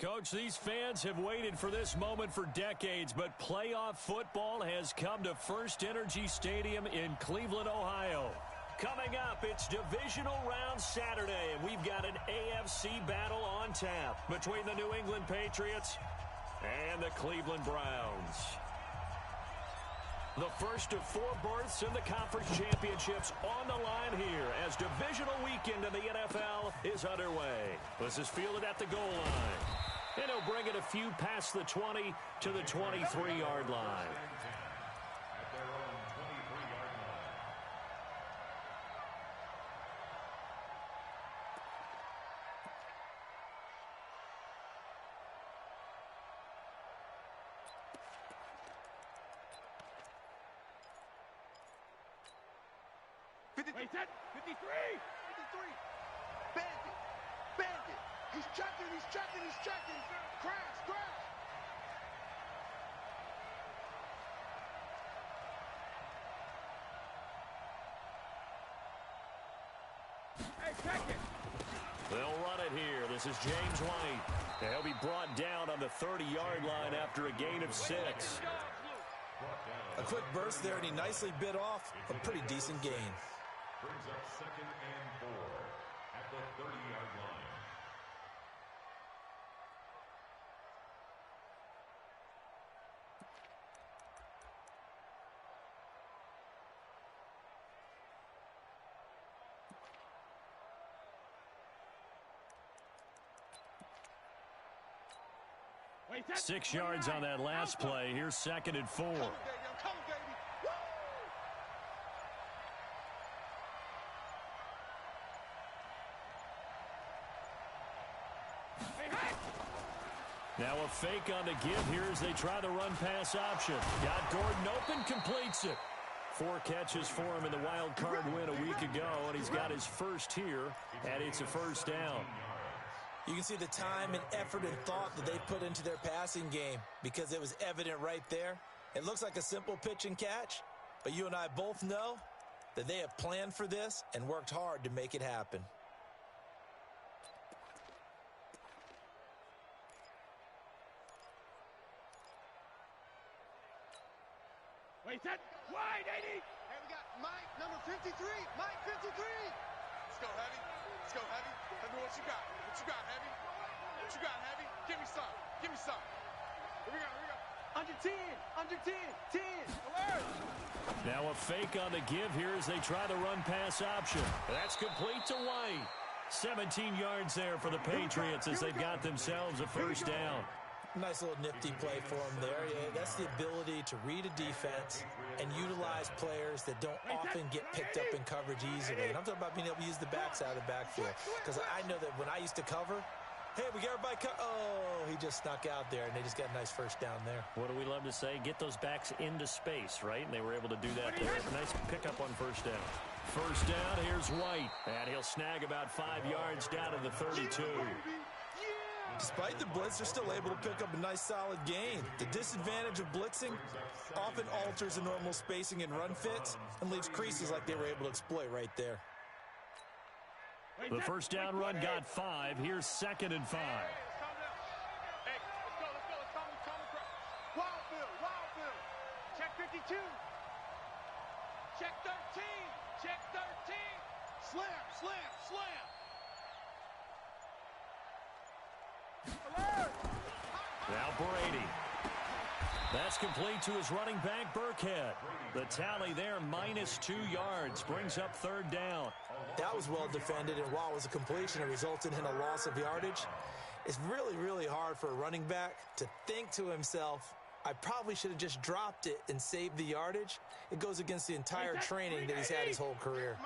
Coach, these fans have waited for this moment for decades, but playoff football has come to First Energy Stadium in Cleveland, Ohio. Coming up, it's Divisional Round Saturday, and we've got an AFC battle on tap between the New England Patriots and the Cleveland Browns. The first of 4 berths in the conference championships on the line here as divisional weekend in the NFL is underway. This is fielded at the goal line. And he'll bring it a few past the 20 to the 23-yard line. Wait, 53! 53! Bandit! Bandit! He's checking, he's checking, he's checking! Crash, crash! Hey, check it! They'll run it here. This is James White. He'll be brought down on the 30-yard line after a gain of 6. A quick burst there, and he nicely bit off a pretty decent gain. Brings up 2nd and 4 at the 30-yard line. Wait, 6 yards on that last play. Here's 2nd and 4. Come on, baby. Come on, baby. Woo! Now a fake on the give here as they try the run-pass option. Got Gordon open, completes it. 4 catches for him in the wild card win a week ago, and he's got his first here, and it's a first down. You can see the time and effort and thought that they put into their passing game because it was evident right there. It looks like a simple pitch and catch, but you and I both know that they have planned for this and worked hard to make it happen. Wait, that wide, 80. Hey, we got Mike, number 53. Mike, 53. Let's go, Heavy. Let's go, Heavy. Tell me what you got. What you got, Heavy? What you got, Heavy? Give me some. Give me some. Here we go, here we go. Under 10. Under 10. 10. Alert. Now a fake on the give here as they try the run-pass option. That's complete to White. 17 yards there for the Patriots as they've got themselves a first down. Nice little nifty play for him there. Yeah, that's the ability to read a defense and utilize players that don't often get picked up in coverage easily. And I'm talking about being able to use the backs out of the backfield. Because I know that when I used to cover, hey, we got everybody oh, he just snuck out there, and they just got a nice first down there. What do we love to say? Get those backs into space, right? And they were able to do that there. Nice pickup on first down. First down, here's White. And he'll snag about 5 yards down to the 32. Despite the blitz, they're still able to pick up a nice solid gain. The disadvantage of blitzing often alters the normal spacing and run fits and leaves creases like they were able to exploit right there. The first down run got 5. Here's 2nd and 5. Hey, let's go, let's go. Let's come across. Wildfield. Check 52. Check 13. Check 13. Slam. Now Brady. That's complete to his running back, Burkhead. The tally there, -2 yards, brings up 3rd down. That was well defended, and while it was a completion, it resulted in a loss of yardage. It's really, really hard for a running back to think to himself, I probably should have just dropped it and saved the yardage. It goes against the entire training that he's had his whole career.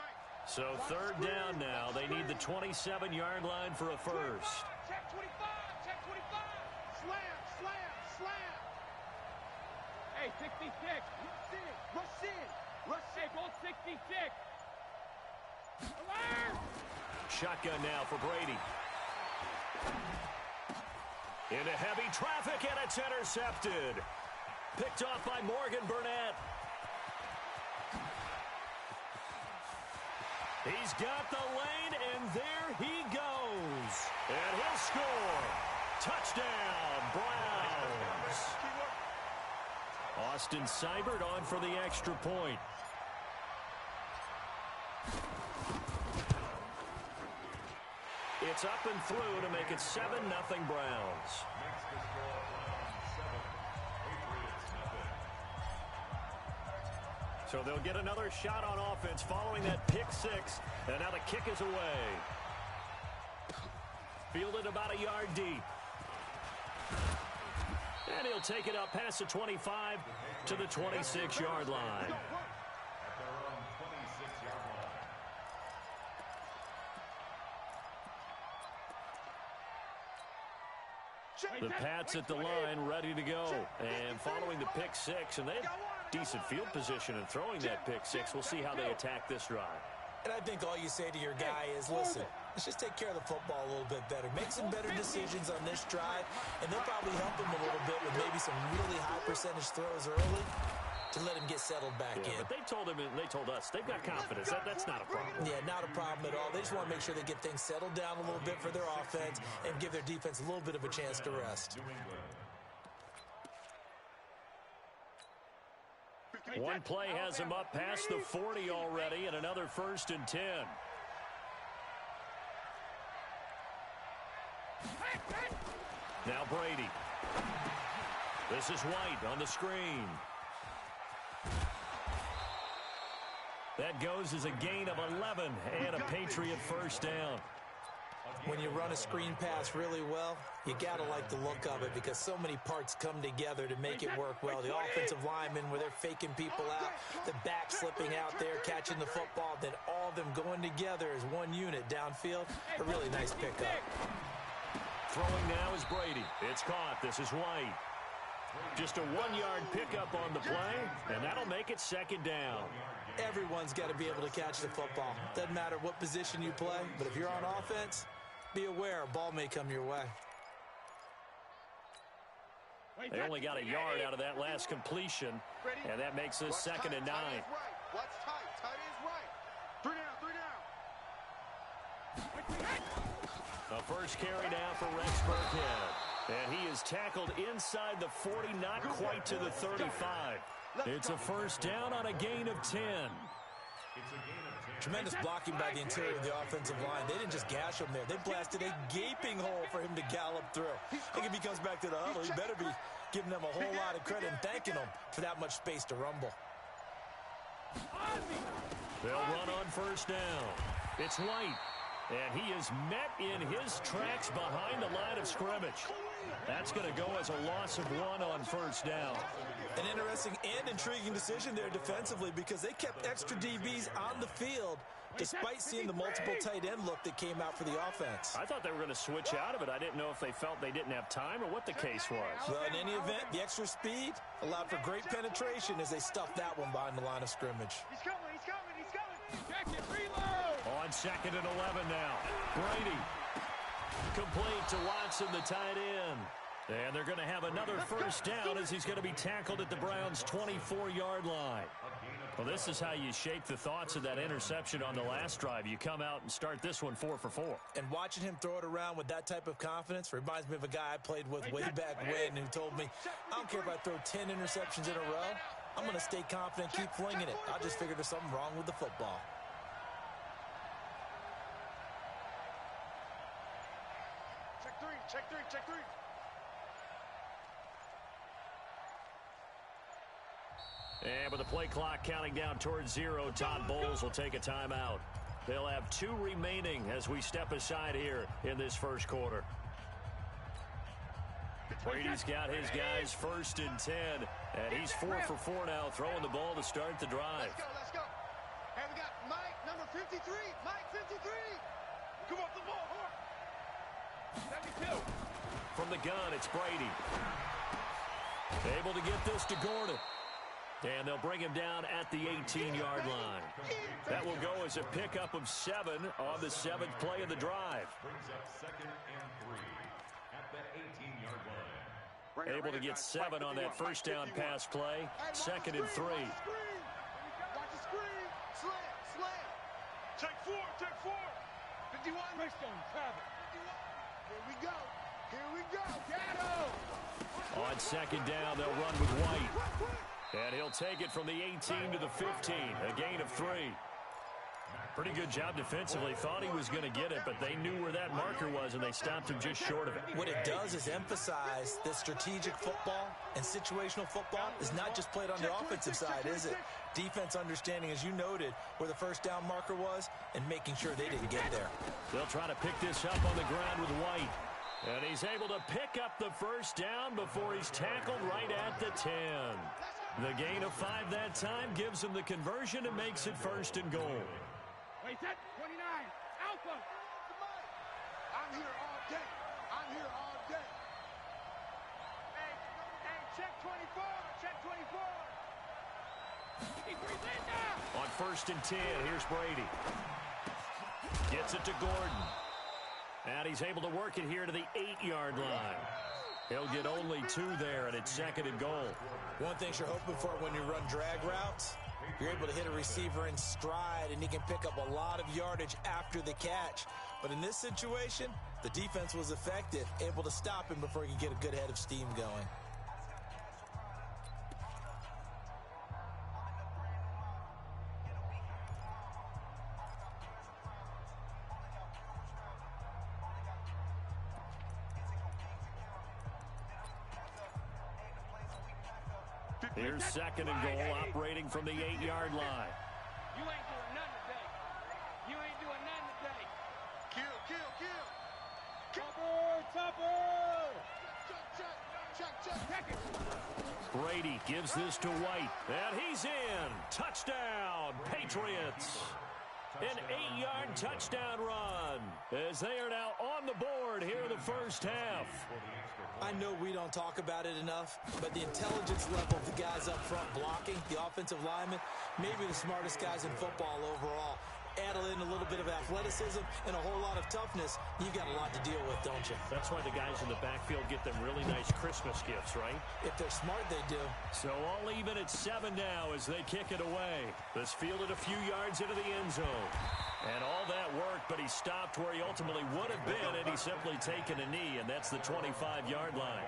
So 3rd down now. They need the 27-yard line for a first. Check 25. Slam. Hey, 66. Rush in. Hey, both 66. Alert! Shotgun now for Brady. Into heavy traffic, and it's intercepted. Picked off by Morgan Burnett. He's got the lane, and there he goes. And he'll score. Touchdown, Browns. Austin Seibert on for the extra point. It's up and through to make it 7-0 Browns. So they'll get another shot on offense following that pick six. And now the kick is away. Fielded about a yard deep. And he'll take it up past the 25 to the 26-yard line. The Pats at the line, ready to go. And following the pick six, and they have decent field position in throwing that pick six. We'll see how they attack this drive. And I think all you say to your guy is, listen, let's just take care of the football a little bit better. Make some better decisions on this drive, and they'll probably help him a little bit with maybe some really high percentage throws early to let him get settled back in. But they told him, and they told us, they've got confidence. That's not a problem. Yeah, not a problem at all. They just want to make sure they get things settled down a little bit for their offense and give their defense a little bit of a chance to rest. One play has him up past the 40 already, and another 1st and 10. Now Brady. This is White on the screen. That goes as a gain of 11 and a Patriot first down. When you run a screen pass really well, you got to like the look of it because so many parts come together to make it work well. The offensive linemen, where they're faking people out, the back slipping out there, catching the football, then all of them going together as one unit downfield. A really nice pickup. Throwing now is Brady. It's caught. This is White. Just a 1-yard pickup on the play, and that'll make it 2nd down. Everyone's got to be able to catch the football. Doesn't matter what position you play, but if you're on offense, be aware a ball may come your way. They only got a yard out of that last completion, and that makes this 2nd and 9. What's tight? Tight is right. 3 down. The first carry now for Rex Burkhead. And he is tackled inside the 40, not quite to the 35. It's a 1st down on a gain of 10. Tremendous blocking by the interior of the offensive line. They didn't just gash him there. They blasted a gaping hole for him to gallop through. I think if he comes back to the huddle, he better be giving them a whole lot of credit and thanking them for that much space to rumble. They'll run on 1st down. It's White. And he is met in his tracks behind the line of scrimmage. That's going to go as a loss of 1 on 1st down. An interesting and intriguing decision there defensively because they kept extra DBs on the field despite seeing the multiple tight end look that came out for the offense. I thought they were going to switch out of it. I didn't know if they felt they didn't have time or what the case was. Well, in any event, the extra speed allowed for great penetration as they stuffed that one behind the line of scrimmage. He's coming. Check it, reload. On 2nd and 11 now. Brady. Complete to Watson, the tight end. And they're going to have another 1st down as he's going to be tackled at the Browns' 24-yard line. Well, this is how you shape the thoughts of that interception on the last drive. You come out and start this one 4 for 4. And watching him throw it around with that type of confidence reminds me of a guy I played with way back when who told me, I don't care if I throw 10 interceptions in a row. I'm going to stay confident, keep flinging it. I just figured there's something wrong with the football. Check three. And with the play clock counting down towards 0, Todd Bowles will take a timeout. They'll have 2 remaining as we step aside here in this 1st quarter. Brady's got his guys 1st and 10, and he's 4 for 4 now, throwing the ball to start the drive. Let's go. Hey, we got Mike, number 53. Mike, 53. Come off the ball. 72. From the gun, it's Brady. Able to get this to Gordon. And they'll bring him down at the 18-yard line. That will go as a pickup of 7 on the 7th play of the drive. Brings up 2nd and 3 at the 18-yard line. Able to get 7 on that 1st down pass play. 2nd and 3. Watch the screen. Slam. Check 4. 51. Here we go. Here we go. Get him. On second down, they'll run with White. And he'll take it from the 18 to the 15, a gain of 3. Pretty good job defensively. Thought he was going to get it, but they knew where that marker was, and they stopped him just short of it. What it does is emphasize that strategic football and situational football is not just played on the offensive side, is it? Defense understanding, as you noted, where the first down marker was and making sure they didn't get there. They'll try to pick this up on the ground with White. And he's able to pick up the first down before he's tackled right at the 10. The gain of 5 that time gives him the conversion and makes it first and goal. Wait, set 29. Alpha. I'm here all day. I'm here all day. Hey, check 24. Check 24. He's in now. On first and 10, here's Brady. Gets it to Gordon. And he's able to work it here to the 8-yard line. He'll get only 2 there, and it's second and goal. One thing you're hoping for when you run drag routes, you're able to hit a receiver in stride, and he can pick up a lot of yardage after the catch. But in this situation, the defense was effective, able to stop him before he could get a good head of steam going. Here's second and goal, operating from the 8-yard line. You ain't doing nothing today. You ain't doing nothing today. Kill. Topper. Check it. Brady gives this to White, and he's in. Touchdown, Patriots. An 8-yard touchdown run as they are now on the board here in the first half. I know we don't talk about it enough, but the intelligence level of the guys up front blocking, the offensive linemen, maybe the smartest guys in football overall. Add in a little bit of athleticism and a whole lot of toughness, you got a lot to deal with, don't you? That's why the guys in the backfield get them really nice Christmas gifts, right? If they're smart, they do. So all even at 7 now as they kick it away. This fielded a few yards into the end zone. And all that worked, but he stopped where he ultimately would have been, and he's simply taken a knee, and that's the 25-yard line.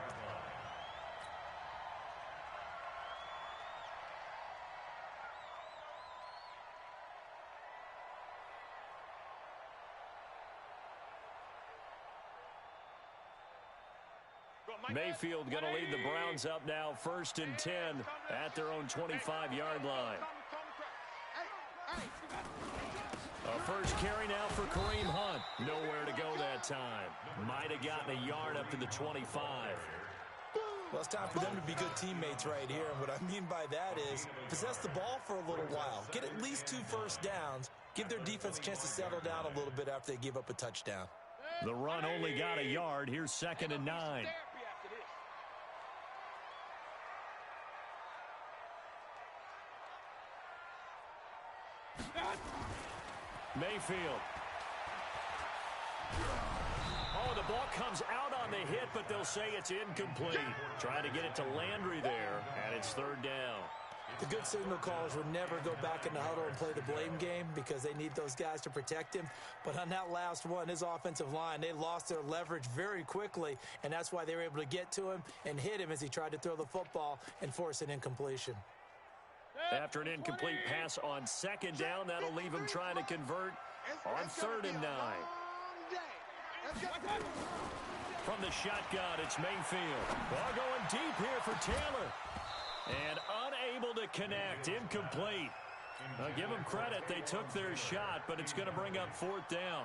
Mayfield going to lead the Browns up now, first and 10 at their own 25-yard line. A first carry now for Kareem Hunt. Nowhere to go that time. Might have gotten a yard up to the 25. Well, it's time for them to be good teammates right here. And what I mean by that is possess the ball for a little while. Get at least 2 first downs. Give their defense a chance to settle down a little bit after they give up a touchdown. The run only got a yard. Here's second and 9. Mayfield. Oh, the ball comes out on the hit, but they'll say it's incomplete. Trying to get it to Landry there, and it's third down. The good signal callers would never go back in the huddle and play the blame game because they need those guys to protect him. But on that last one, his offensive line, they lost their leverage very quickly, and that's why they were able to get to him and hit him as he tried to throw the football and force an incompletion. After an incomplete pass on second down, that'll leave him trying to convert on third and 9. From the shotgun, it's Mayfield. Ball going deep here for Taylor. And unable to connect, incomplete. Give them credit, they took their shot, but it's going to bring up fourth down.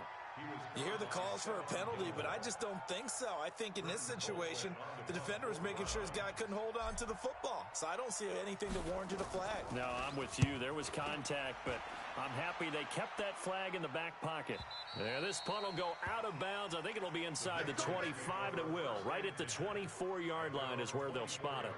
You hear the calls for a penalty, but I just don't think so. I think in this situation, the defender was making sure his guy couldn't hold on to the football. So I don't see anything that warranted a flag. No, I'm with you. There was contact, but I'm happy they kept that flag in the back pocket. Yeah, this punt will go out of bounds. I think it'll be inside the 25, and it will. Right at the 24-yard line is where they'll spot it.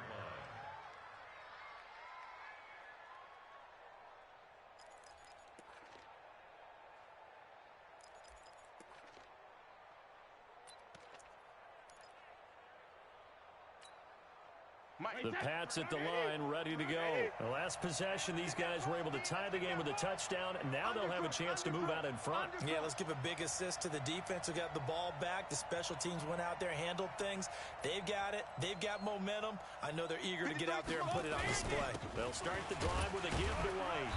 The Pats at the line, ready to go. The last possession, these guys were able to tie the game with a touchdown, and now they'll have a chance to move out in front. Yeah, let's give a big assist to the defense who got the ball back. The special teams went out there, handled things. They've got it. They've got momentum. I know they're eager to get out there and put it on display. They'll start the drive with a give to White.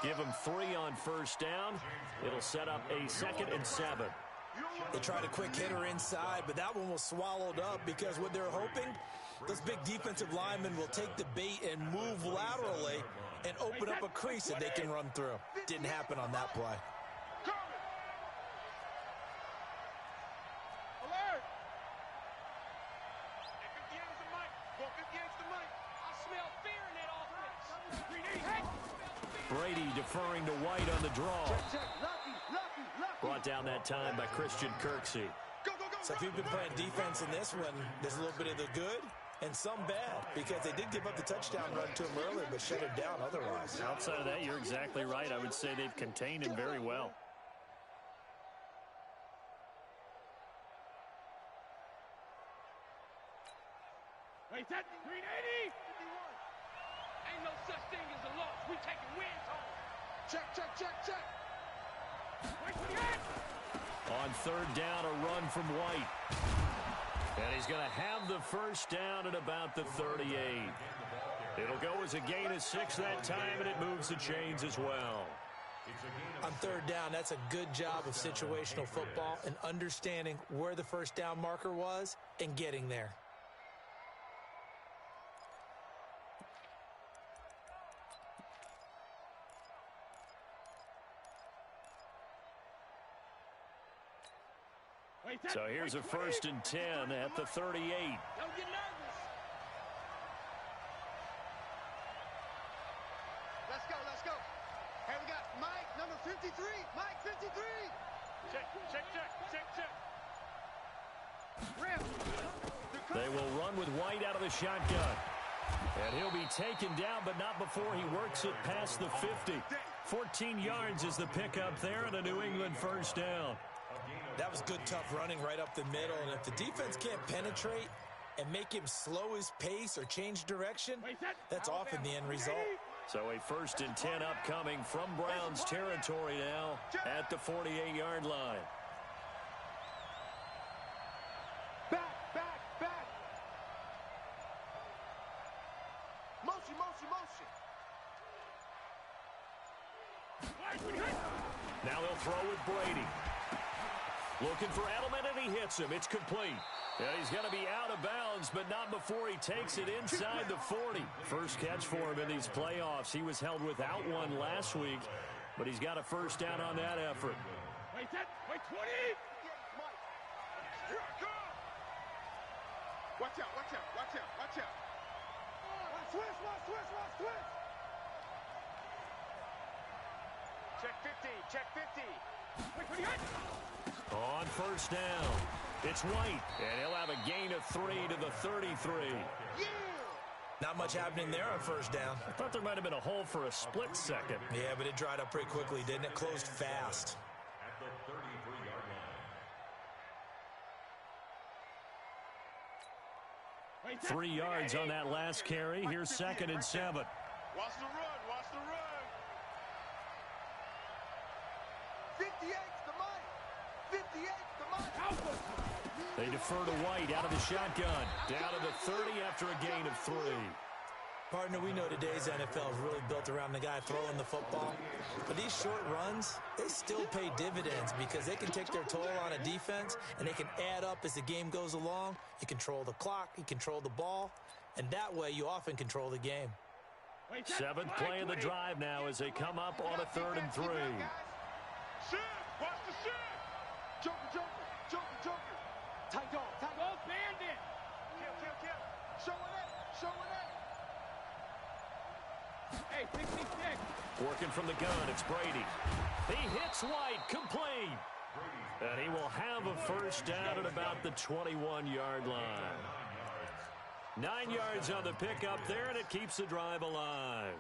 Give them 3 on first down. It'll set up a 2nd and 7. They tried a quick hitter inside, but that one was swallowed up because what they're hoping, those big defensive linemen will take the bait and move laterally and open up a crease that they can run through. Didn't happen on that play. Alert! Against the mic. I smell fear in that offense. Brady deferring to White on the draw. Brought down that time by Christian Kirksey. So if you've been playing defense in this one, there's a little bit of the good and some bad because they did give up the touchdown run to him earlier but shut him down otherwise. Outside of that, you're exactly right. I would say they've contained him very well. Wait, that 380. Ain't no such thing as a loss. We taking wins home. Check. Wait for the end. On 3rd down, a run from White. And he's going to have the first down at about the 38. It'll go as a gain of 6 that time, and it moves the chains as well. On 3rd down, that's a good job of situational football and understanding where the first down marker was and getting there. So here's a 1st and 10 at the 38. Don't get nervous. Let's go. Hey, we got Mike, number 53. Mike, 53. Check. Rip. They will run with White out of the shotgun. And he'll be taken down, but not before he works it past the 50. 14 yards is the pickup there, and a New England first down. That was good, tough running right up the middle. And if the defense can't penetrate and make him slow his pace or change direction, that's often the end result. So a 1st and 10 upcoming from Browns territory now at the 48-yard line. Back. Motion. Now they'll throw with Brady. Looking for Edelman, and he hits him. It's complete. Yeah, he's going to be out of bounds, but not before he takes it inside the 40. First catch for him in these playoffs. He was held without one last week, but he's got a first down on that effort. Wait, 20. Watch out. Switch. Check 50. Wait for the end. On first down, it's White, and he'll have a gain of 3 to the 33. Yeah! Not much happening there on first down. I thought there might have been a hole for a split second. Yeah, but it dried up pretty quickly, didn't it? Closed fast. At the 33-yard line. 3 yards on that last carry. Here's 2nd and 7. Watch the run. 58's the mic. They defer to White out of the shotgun. Down to the 30 after a gain of 3. Partner, we know today's NFL is really built around the guy throwing the football. But these short runs, they still pay dividends because they can take their toll on a defense and they can add up as the game goes along. You control the clock, you control the ball, and that way you often control the game. 7th play of the drive now as they come up on a 3rd and 3. Watch the shit. Joker. Tight dog. Bandit. Kill. Showing it. Hey, 66. Working from the gun, it's Brady. He hits White, complete. And he will have a first down at about the 21-yard line. 9 yards on the pickup there, and it keeps the drive alive.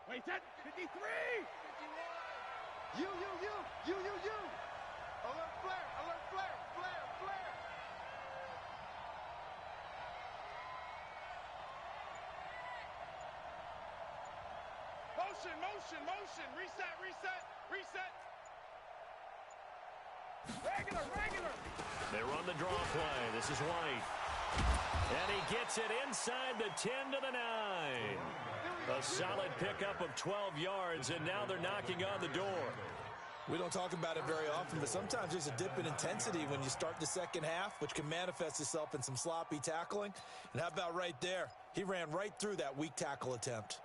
Wait, set. 53. 51. You. Alert flare. Flare. Motion. Reset. Regular. They run the draw play. This is White. And he gets it inside the 10 to the 9. A solid pickup of 12 yards, and now they're knocking on the door. We don't talk about it very often, but sometimes there's a dip in intensity when you start the second half, which can manifest itself in some sloppy tackling. And how about right there? He ran right through that weak tackle attempt.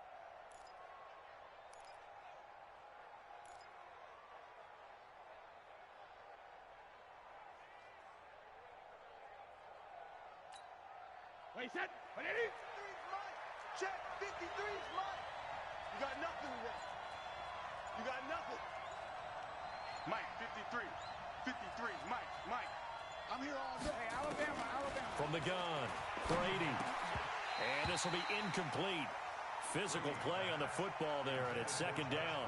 Wait, set. 180. Check. 53's Mike. You got nothing today. You got nothing. Mike, 53. 53's Mike. I'm here all day. Hey, Alabama. From the gun, Brady. And this will be incomplete. Physical play on the football there, and it's second down.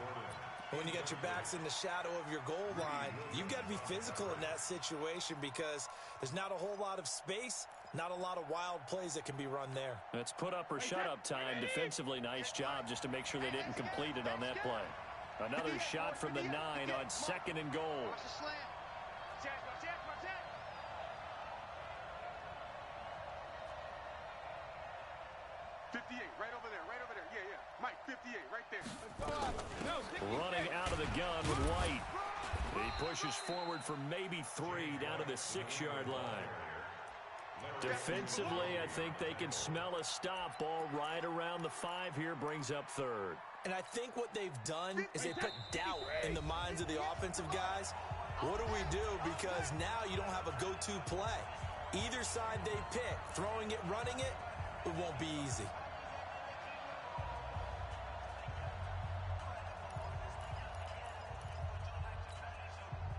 When you got your backs in the shadow of your goal line, you've got to be physical in that situation because there's not a whole lot of space, not a lot of wild plays that can be run there. It's put up or shut up time. Defensively, nice job just to make sure they didn't complete it on that play. Another shot from the 9 on second and goal. Watch the slam. Watch that. 58, right over there. Yeah. Mike, 58, right there. Running out of the gun with White. He pushes forward for maybe 3 down to the 6-yard line. Defensively, I think they can smell a stop. Ball right around the 5 here, brings up third. And I think what they've done is they put doubt in the minds of the offensive guys. What do we do? Because now you don't have a go-to play. Either side they pick, throwing it, running it, it won't be easy.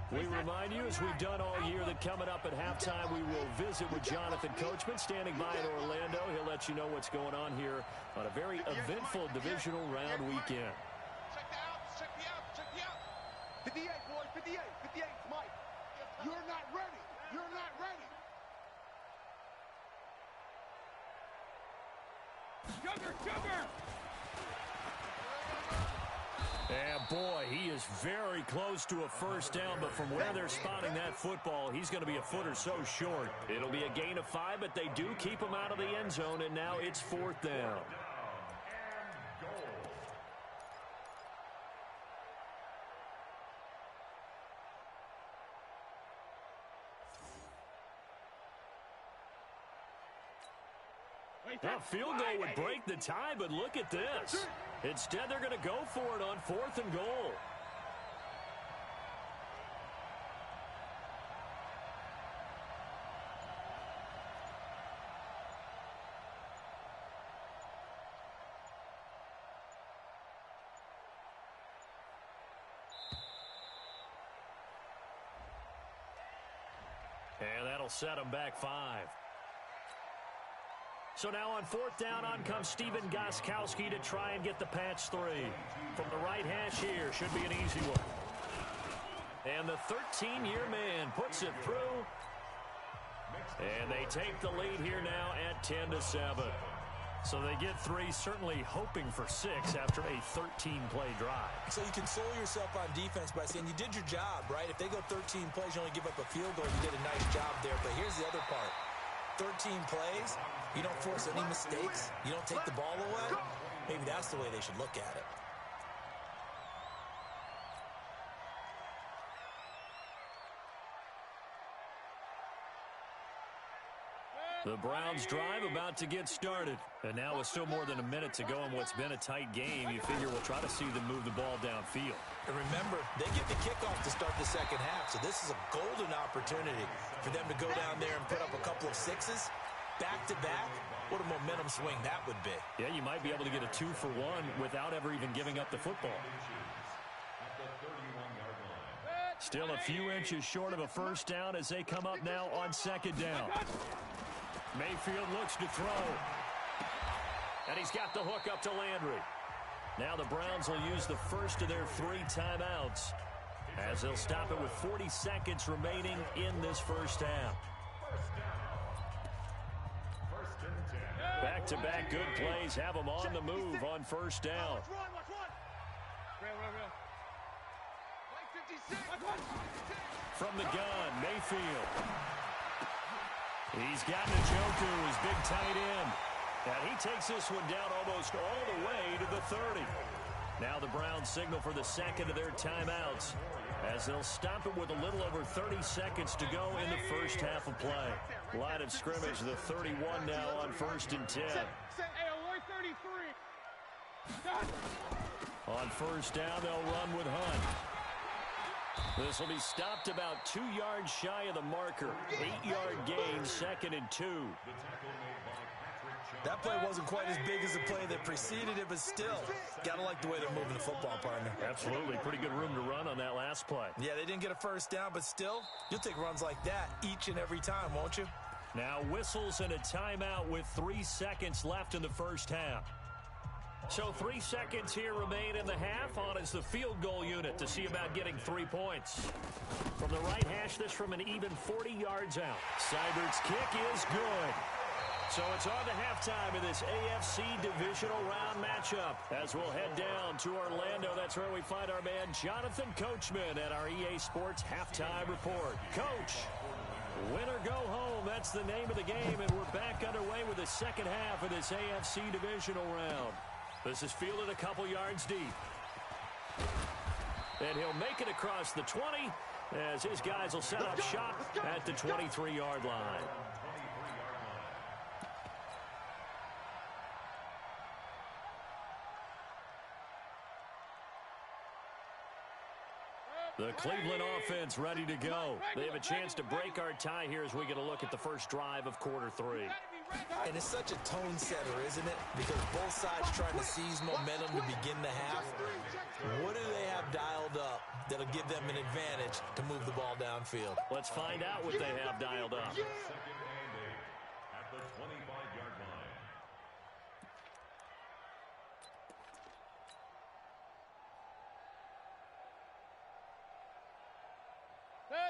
We remind you, as we've done all year, that coming up at halftime, we will visit with Jonathan Coachman standing by in Orlando. He'll let you know what's going on here on a very eventful divisional round weekend. Check the out. 58, boys, 58, Mike. You're not ready. Sugar. And boy, he is very close to a first down, but from where they're spotting that football, he's going to be a foot or so short. It'll be a gain of 5, but they do keep him out of the end zone, and now it's 4th down. A field goal would break the tie, but look at this. Instead, they're going to go for it on 4th and goal. And that'll set them back 5. So now on 4th down, on comes Steven Gostkowski to try and get the patch 3. From the right hash here, should be an easy one. And the 13-year man puts it through. And they take the lead here now at 10-7. So they get 3, certainly hoping for 6 after a 13-play drive. So you console yourself on defense by saying you did your job, right? If they go 13 plays, you only give up a field goal, you did a nice job there. But here's the other part. 13 plays, you don't force any mistakes, you don't take the ball away. Maybe that's the way they should look at it. The Browns drive about to get started. And now with still more than a minute to go in what's been a tight game, you figure we'll try to see them move the ball downfield. And remember, they get the kickoff to start the second half, so this is a golden opportunity for them to go down there and put up a couple of 6s back-to-back. What a momentum swing that would be. Yeah, you might be able to get a 2-for-1 without ever even giving up the football. Still a few inches short of a first down as they come up now on 2nd down. Mayfield looks to throw. And he's got the hook up to Landry. Now the Browns will use the first of their 3 timeouts, as they'll stop it with 40 seconds remaining in this first half. Back-to-back good plays have them on the move on first down. From the gun, Mayfield. He's got Njoku, his big tight end. And he takes this one down almost all the way to the 30. Now the Browns signal for the second of their timeouts, as they'll stop it with a little over 30 seconds to go in the first half of play. Line of scrimmage, the 31 now on 1st and 10. On first down, they'll run with Hunt. This will be stopped about 2 yards shy of the marker. 8-yard gain, 2nd and 2. That play wasn't quite as big as the play that preceded it, but still, gotta like the way they're moving the football, partner. Absolutely. Pretty good room to run on that last play. Yeah, they didn't get a first down, but still, you'll take runs like that each and every time, won't you? Now whistles and a timeout with 3 seconds left in the first half. So 3 seconds here remain in the half. On is the field goal unit to see about getting 3 points. From the right hash, this from an even 40 yards out. Seibert's kick is good. So it's on to halftime in this AFC divisional round matchup, as we'll head down to Orlando. That's where we find our man Jonathan Coachman at our EA Sports Halftime Report. Coach, win or go home, that's the name of the game, and we're back underway with the second half of this AFC divisional round. This is fielded a couple yards deep. And he'll make it across the 20, as his guys will set up shop at the 23-yard line. The Cleveland offense ready to go. They have a chance to break our tie here as we get a look at the first drive of quarter 3. And it's such a tone setter, isn't it? Because both sides trying to seize momentum to begin the half. What do they have dialed up that'll give them an advantage to move the ball downfield? Let's find out what they have dialed up. Second and 8 at the 25-yard line.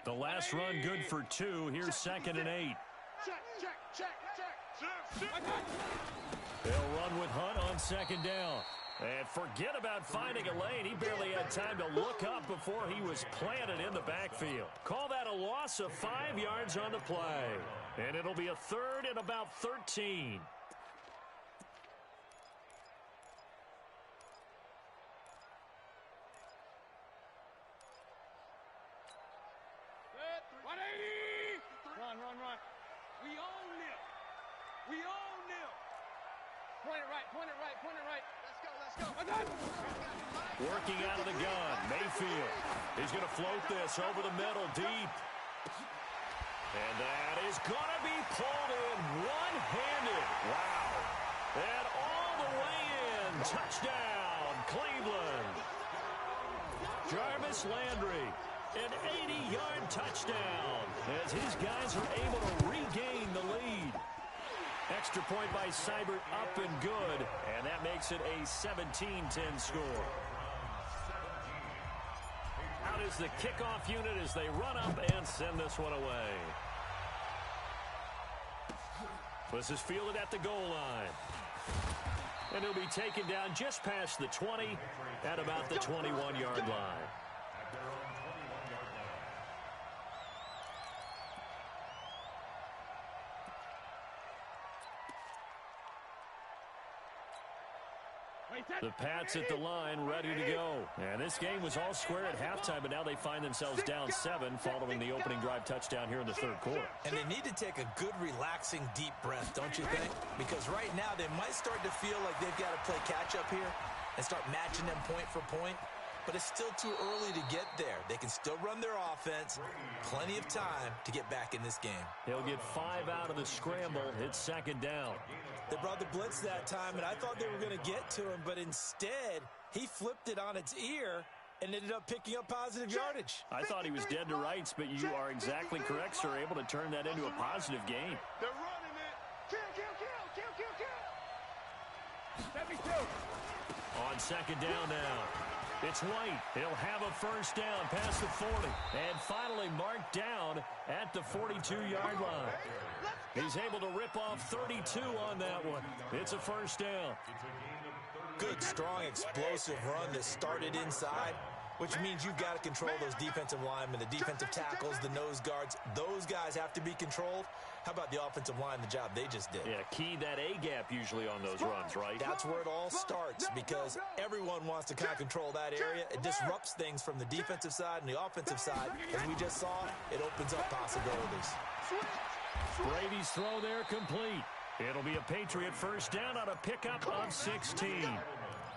The last run good for 2. Here's 2nd and 8. They'll run with Hunt on 2nd down. And forget about finding a lane. He barely had time to look up before he was planted in the backfield. Call that a loss of 5 yards on the play. And it'll be a 3rd and about 13. Run. We own them. We own them. Point it right. Let's go. Working out of the gun, Mayfield. He's going to float this over the middle, deep. And that is going to be pulled in one-handed. Wow. And all the way in. Touchdown, Cleveland. Jarvis Landry. An 80-yard touchdown as his guys are able to regain the lead. Extra point by Seibert up and good, and that makes it a 17-10 score. Out is the kickoff unit as they run up and send this one away. This is fielded at the goal line. And he'll be taken down just past the 20 at about the 21-yard line. The Pats at the line, ready to go. And this game was all square at halftime, but now they find themselves down 7 following the opening drive touchdown here in the 3rd quarter. And they need to take a good, relaxing, deep breath, don't you think? Because right now they might start to feel like they've got to play catch-up here and start matching them point for point. But it's still too early to get there. They can still run their offense. Plenty of time to get back in this game. He'll get 5 out of the scramble. It's 2nd down. They brought the blitz that time, and I thought they were going to get to him, but instead, he flipped it on its ear and ended up picking up positive yardage. I thought he was dead to rights, but you are exactly correct, sir. Able to turn that into a positive gain. They're running it. Kill. 72. On second down now. It's White. He'll have a first down past the 40. And finally marked down at the 42-yard line. He's able to rip off 32 on that one. It's a first down. Good, strong, explosive run that started inside, which means you've got to control those defensive linemen, the defensive tackles, the nose guards. Those guys have to be controlled. How about the offensive line, the job they just did? Yeah, key that A-gap usually on those runs, right? That's where it all starts, because everyone wants to kind of control that area. It disrupts things from the defensive side and the offensive side. As we just saw, it opens up possibilities. Brady's throw there complete. It'll be a Patriot first down on a pickup of 16.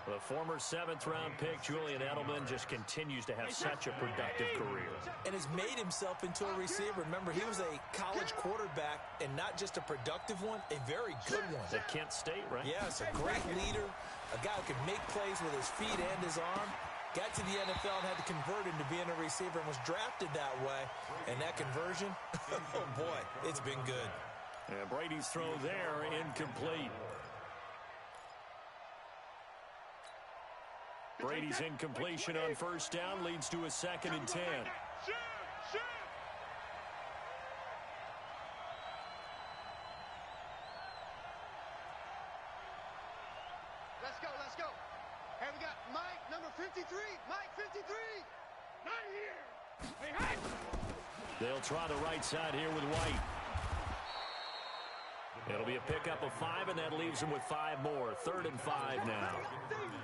The former 7th-round pick, Julian Edelman, just continues to have such a productive career. And has made himself into a receiver. Remember, he was a college quarterback, and not just a productive one, a very good one. At Kent State, right? Yes, a great leader, a guy who could make plays with his feet and his arm. Got to the NFL and had to convert into being a receiver and was drafted that way. And that conversion, oh boy, it's been good. And Brady's throw there incomplete. Brady's incompletion on first down leads to a 2nd and 10. Let's go. Hey, we got Mike, number 53. Mike, 53. Not here. Hey, hey. They'll try the right side here with White. It'll be a pickup of 5, and that leaves them with 5 more. 3rd and 5 now.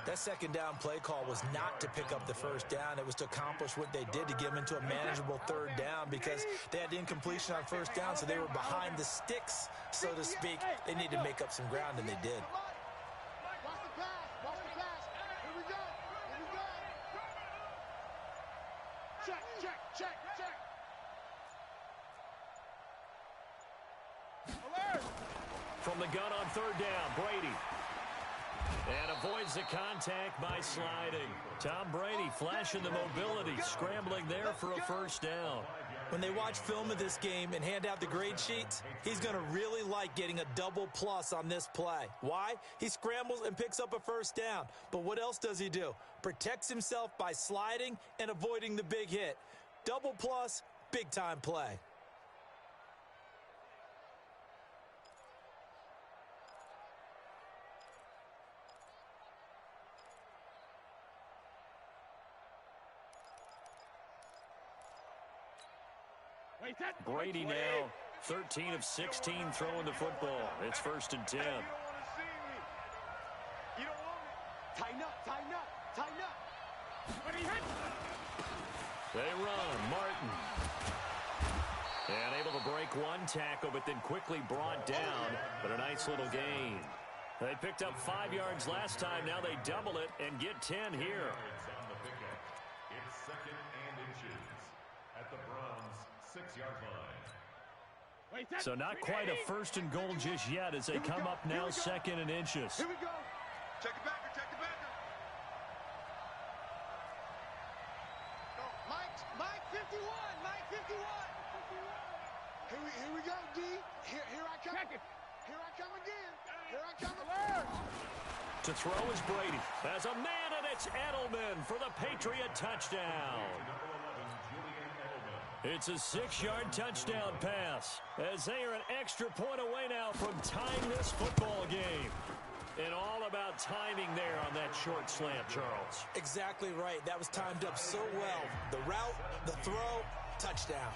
That second down play call was not to pick up the first down. It was to accomplish what they did to get them into a manageable 3rd down, because they had incompletion on first down, so they were behind the sticks, so to speak. They needed to make up some ground, and they did. Watch the pass. Here we go. Check. Alert! From the gun on 3rd down, Brady. And avoids the contact by sliding. Tom Brady flashing the mobility, scrambling there for a first down. When they watch film of this game and hand out the grade sheets, he's going to really like getting a double plus on this play. Why? He scrambles and picks up a first down. But what else does he do? Protects himself by sliding and avoiding the big hit. Double plus, big-time play. Brady now 13 of 16 throwing the football. It's 1st and 10. You don't want me. Tighten up. They run. Martin. And able to break one tackle, but then quickly brought down. But a nice little gain. They picked up 5 yards last time. Now they double it and get 10 here. It's 2nd and inches at the Browns' 6-yard line. So not quite a 1st and goal just yet as they come up now 2nd and inches. Here we go. Check it back. Mike 51. Here we go, D. Here I come. Here I come again. Alert. To throw is Brady. As a man, and it's Edelman for the Patriot touchdown. It's a 6-yard touchdown pass, as they are an extra point away now from tying this football game. And all about timing there on that short slant, Charles. Exactly right. That was timed up so well. The route, the throw, touchdown.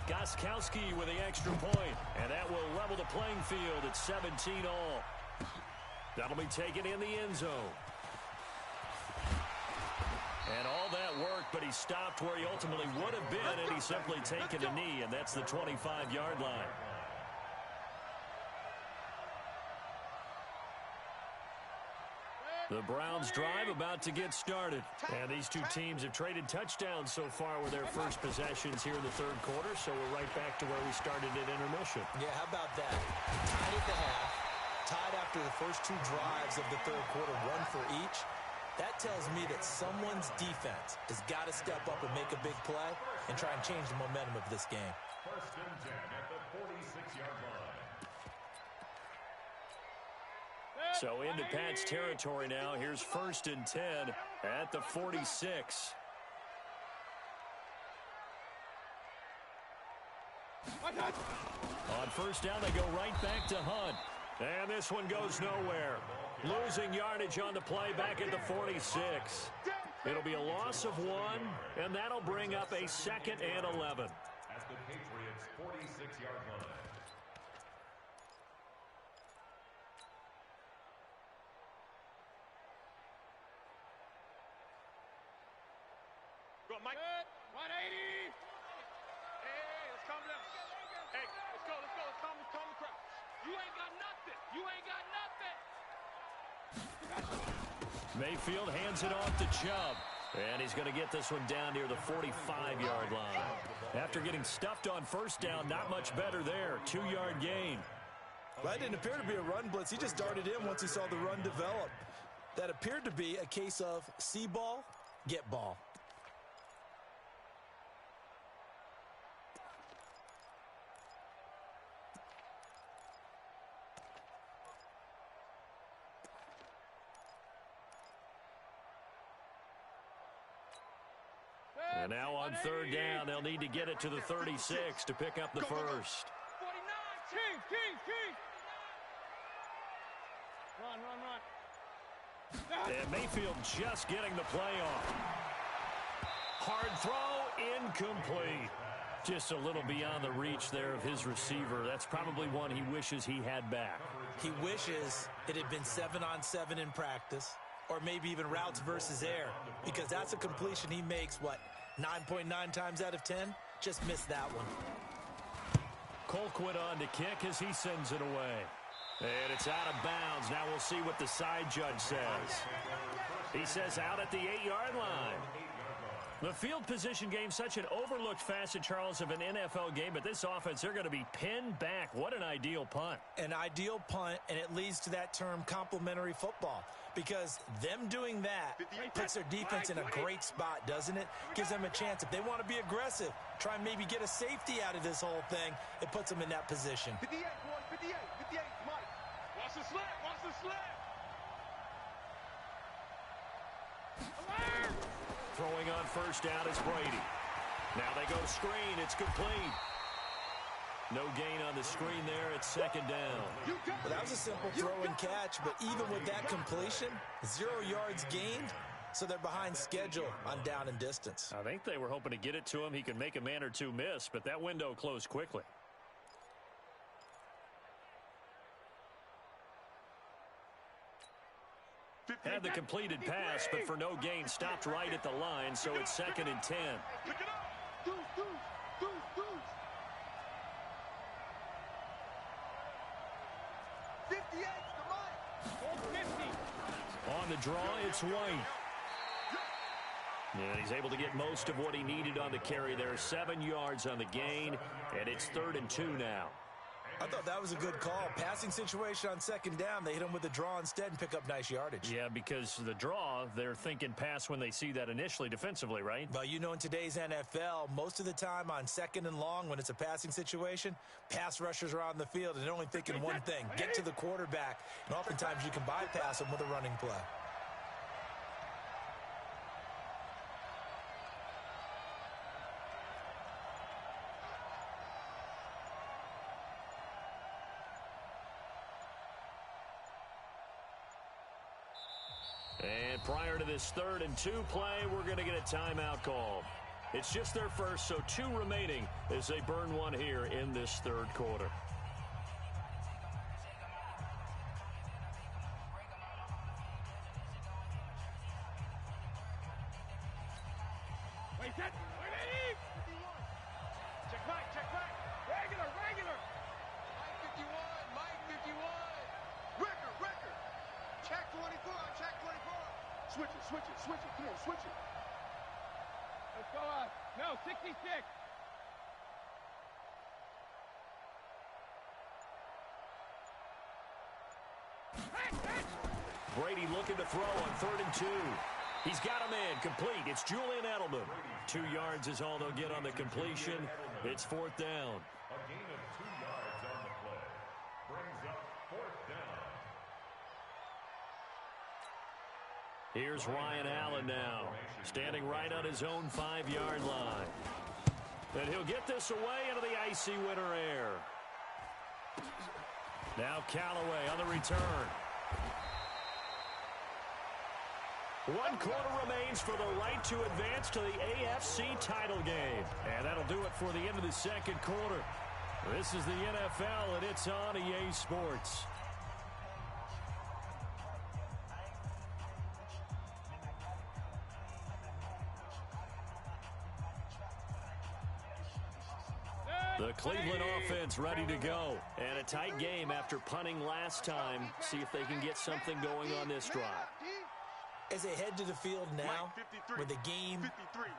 Gostkowski with the extra point, and that will level the playing field at 17 all. That'll be taken in the end zone. And all that worked, but he stopped where he ultimately would have been, and he's simply taken a knee, and that's the 25-yard line. The Browns drive about to get started. And these two teams have traded touchdowns so far with their first possessions here in the 3rd quarter, so we're right back to where we started at intermission. Yeah, how about that? Tied at the half, tied after the first 2 drives of the 3rd quarter, 1 for each. That tells me that someone's defense has got to step up and make a big play and try and change the momentum of this game. 1st and 10 at the 46-yard line. So into Pat's territory now. Here's 1st and 10 at the 46. On 1st down, they go right back to Hunt. And this one goes nowhere. Losing yardage on the play back at the 46. It'll be a loss of 1, and that'll bring up a 2nd and 11. At the Patriots' 46-yard line. Go, Mike. 180. Hey, let's calm down. Hey, let's go. Let's calm the crowd. You ain't got nothing. You ain't got nothing. Mayfield hands it off to Chubb. And he's going to get this one down near the 45-yard line. After getting stuffed on 1st down, not much better there. 2-yard gain. Well, that didn't appear to be a run blitz. He just darted in once he saw the run develop. That appeared to be a case of see ball, get ball. And now on 3rd down, they'll need to get it to the 36 to pick up the first. 49, King. Run. And Mayfield just getting the play off. Hard throw, incomplete. Just a little beyond the reach there of his receiver. That's probably one he wishes he had back. He wishes it had been 7-on-7 in practice, or maybe even routes versus air, because that's a completion he makes, 9.9 times out of 10? Just missed that one. Colquitt on to kick as he sends it away. And it's out of bounds. Now we'll see what the side judge says. He says out at the 8-yard line. The field position game, such an overlooked facet, Charles, of an NFL game. But this offense, they're going to be pinned back. What an ideal punt. An ideal punt, and it leads to that term complementary football. Because them doing that puts their defense in a great spot, doesn't it? Gives them a chance. If they want to be aggressive, try and maybe get a safety out of this whole thing, it puts them in that position. 58, boys, 58, Mike. Watch the slip. Throwing on 1st down is Brady. Now they go screen. It's complete. No gain on the screen there. It's 2nd down. Well, that was a simple throw and catch, but even with that completion, 0 yards gained, so they're behind schedule on down and distance. I think they were hoping to get it to him. He could make a man or two miss, but that window closed quickly. Had the completed pass, but for no gain, stopped right at the line, so it's 2nd and 10. Pick it up. Deuce. 58 to Mike. 50. On the draw, it's White. And he's able to get most of what he needed on the carry there. 7 yards on the gain, and it's 3rd and 2 now. I thought that was a good call. Passing situation on 2nd down. They hit him with a draw instead and pick up nice yardage. Yeah, because the draw, they're thinking pass when they see that initially defensively, right? Well, you know, in today's NFL, most of the time on 2nd and long, when it's a passing situation, pass rushers are on the field and they're only thinking one thing, get to the quarterback. And oftentimes you can bypass them with a running play. And prior to this 3rd and 2 play, we're going to get a timeout call. It's just their first, so 2 remaining as they burn one here in this 3rd quarter. Wait, set. Wait, check back. Regular. Mike 51. Record. Check 24. Switch it. Come on, switch it. Let's go up. No, 66. Brady looking to throw on 3rd and 2. He's got him in. Complete. It's Julian Edelman. 2 yards is all they'll get on the completion. It's 4th down. A gain of 2 yards on the play. Brings up 4th down. Here's Ryan Allen now, standing right on his own 5-yard line. And he'll get this away into the icy winter air. Now Callaway on the return. 1 quarter remains for the right to advance to the AFC title game. And that'll do it for the end of the second quarter. This is the NFL, and it's on EA Sports. The Cleveland offense ready to go. And a tight game after punting last time. See if they can get something going on this drive. As they head to the field now, with the game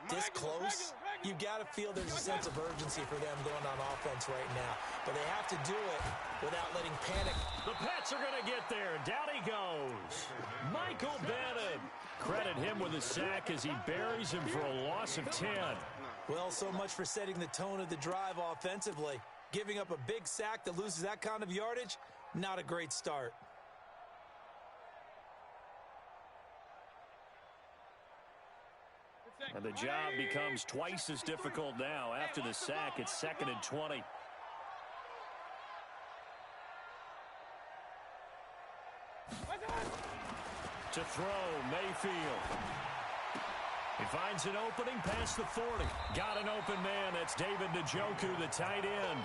this close, you've got to feel there's a sense of urgency for them going on offense right now. But they have to do it without letting panic. The Pats are going to get there. Down he goes. Michael Bannon. Credit him with a sack as he buries him for a loss of 10. Well, so much for setting the tone of the drive offensively. Giving up a big sack that loses that kind of yardage, not a great start. And the job becomes twice as difficult now. After the sack, it's 2nd and 20. To throw, Mayfield. He finds an opening past the 40. Got an open man. That's David Njoku, the tight end.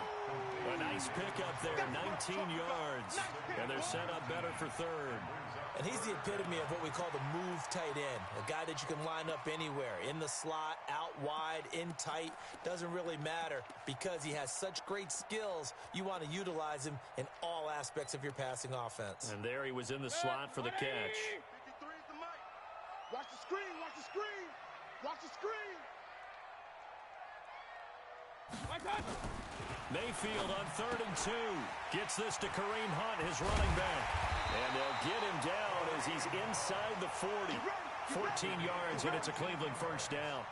A nice pickup there, 19 yards. And they're set up better for 3rd. And he's the epitome of what we call the move tight end. A guy that you can line up anywhere. In the slot, out wide, in tight. Doesn't really matter because he has such great skills. You want to utilize him in all aspects of your passing offense. And there he was in the slot for the catch. Watch the screen, watch the screen. Watch the screen. Mayfield on 3rd and 2. Gets this to Kareem Hunt, his running back. And they'll get him down as he's inside the 40. 14 yards, and it's a Cleveland first down.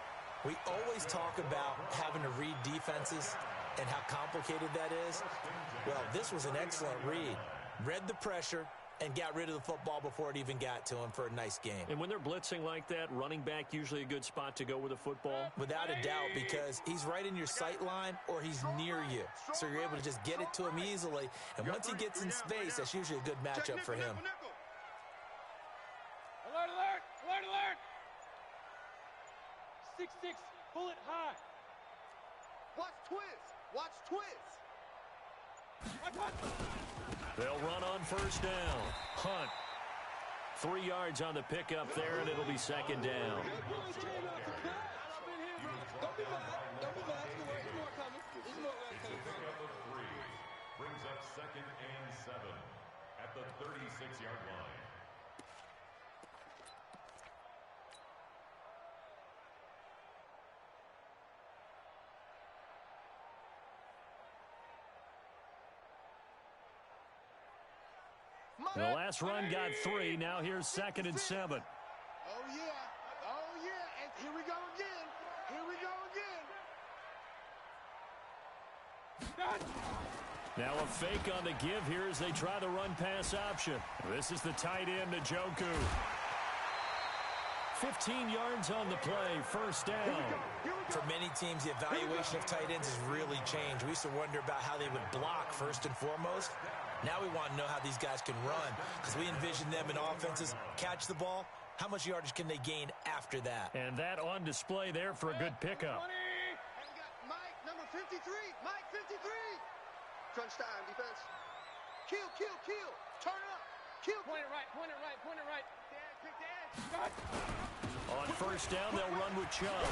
We always talk about having to read defenses and how complicated that is. Well, this was an excellent read. Read the pressure and got rid of the football before it even got to him for a nice game. And when they're blitzing like that, running back usually a good spot to go with the football? Without a doubt, because he's right in your sight line or he's near you. So you're able to just get it to him easily. And once he gets in space, that's usually a good matchup for him. Alert, alert, alert, alert. 6-6, pull it high. Watch twist. Watch twist. They'll run on first down. Hunt. 3 yards on the pickup there, and it'll be 2nd down. Brings up 2nd and 7 at the 36-yard line. The last run got 3. Now here's 2nd and 7. Oh, yeah. Oh, yeah. And here we go again. Here we go again. Now a fake on the give here as they try the run-pass option. This is the tight end, Njoku. 15 yards on the play, first down. For many teams, the evaluation of tight ends has really changed. We used to wonder about how they would block first and foremost. Now we want to know how these guys can run because we envision them in offenses catch the ball. How much yardage can they gain after that? And that on display there for a good pickup. And we got Mike, number 53. Mike, 53. Crunch time, defense. Kill, kill, kill. Turn it up. Kill. Point it right, point it right, point it right. Dad, quick dad. On first down, they'll run with Chubb.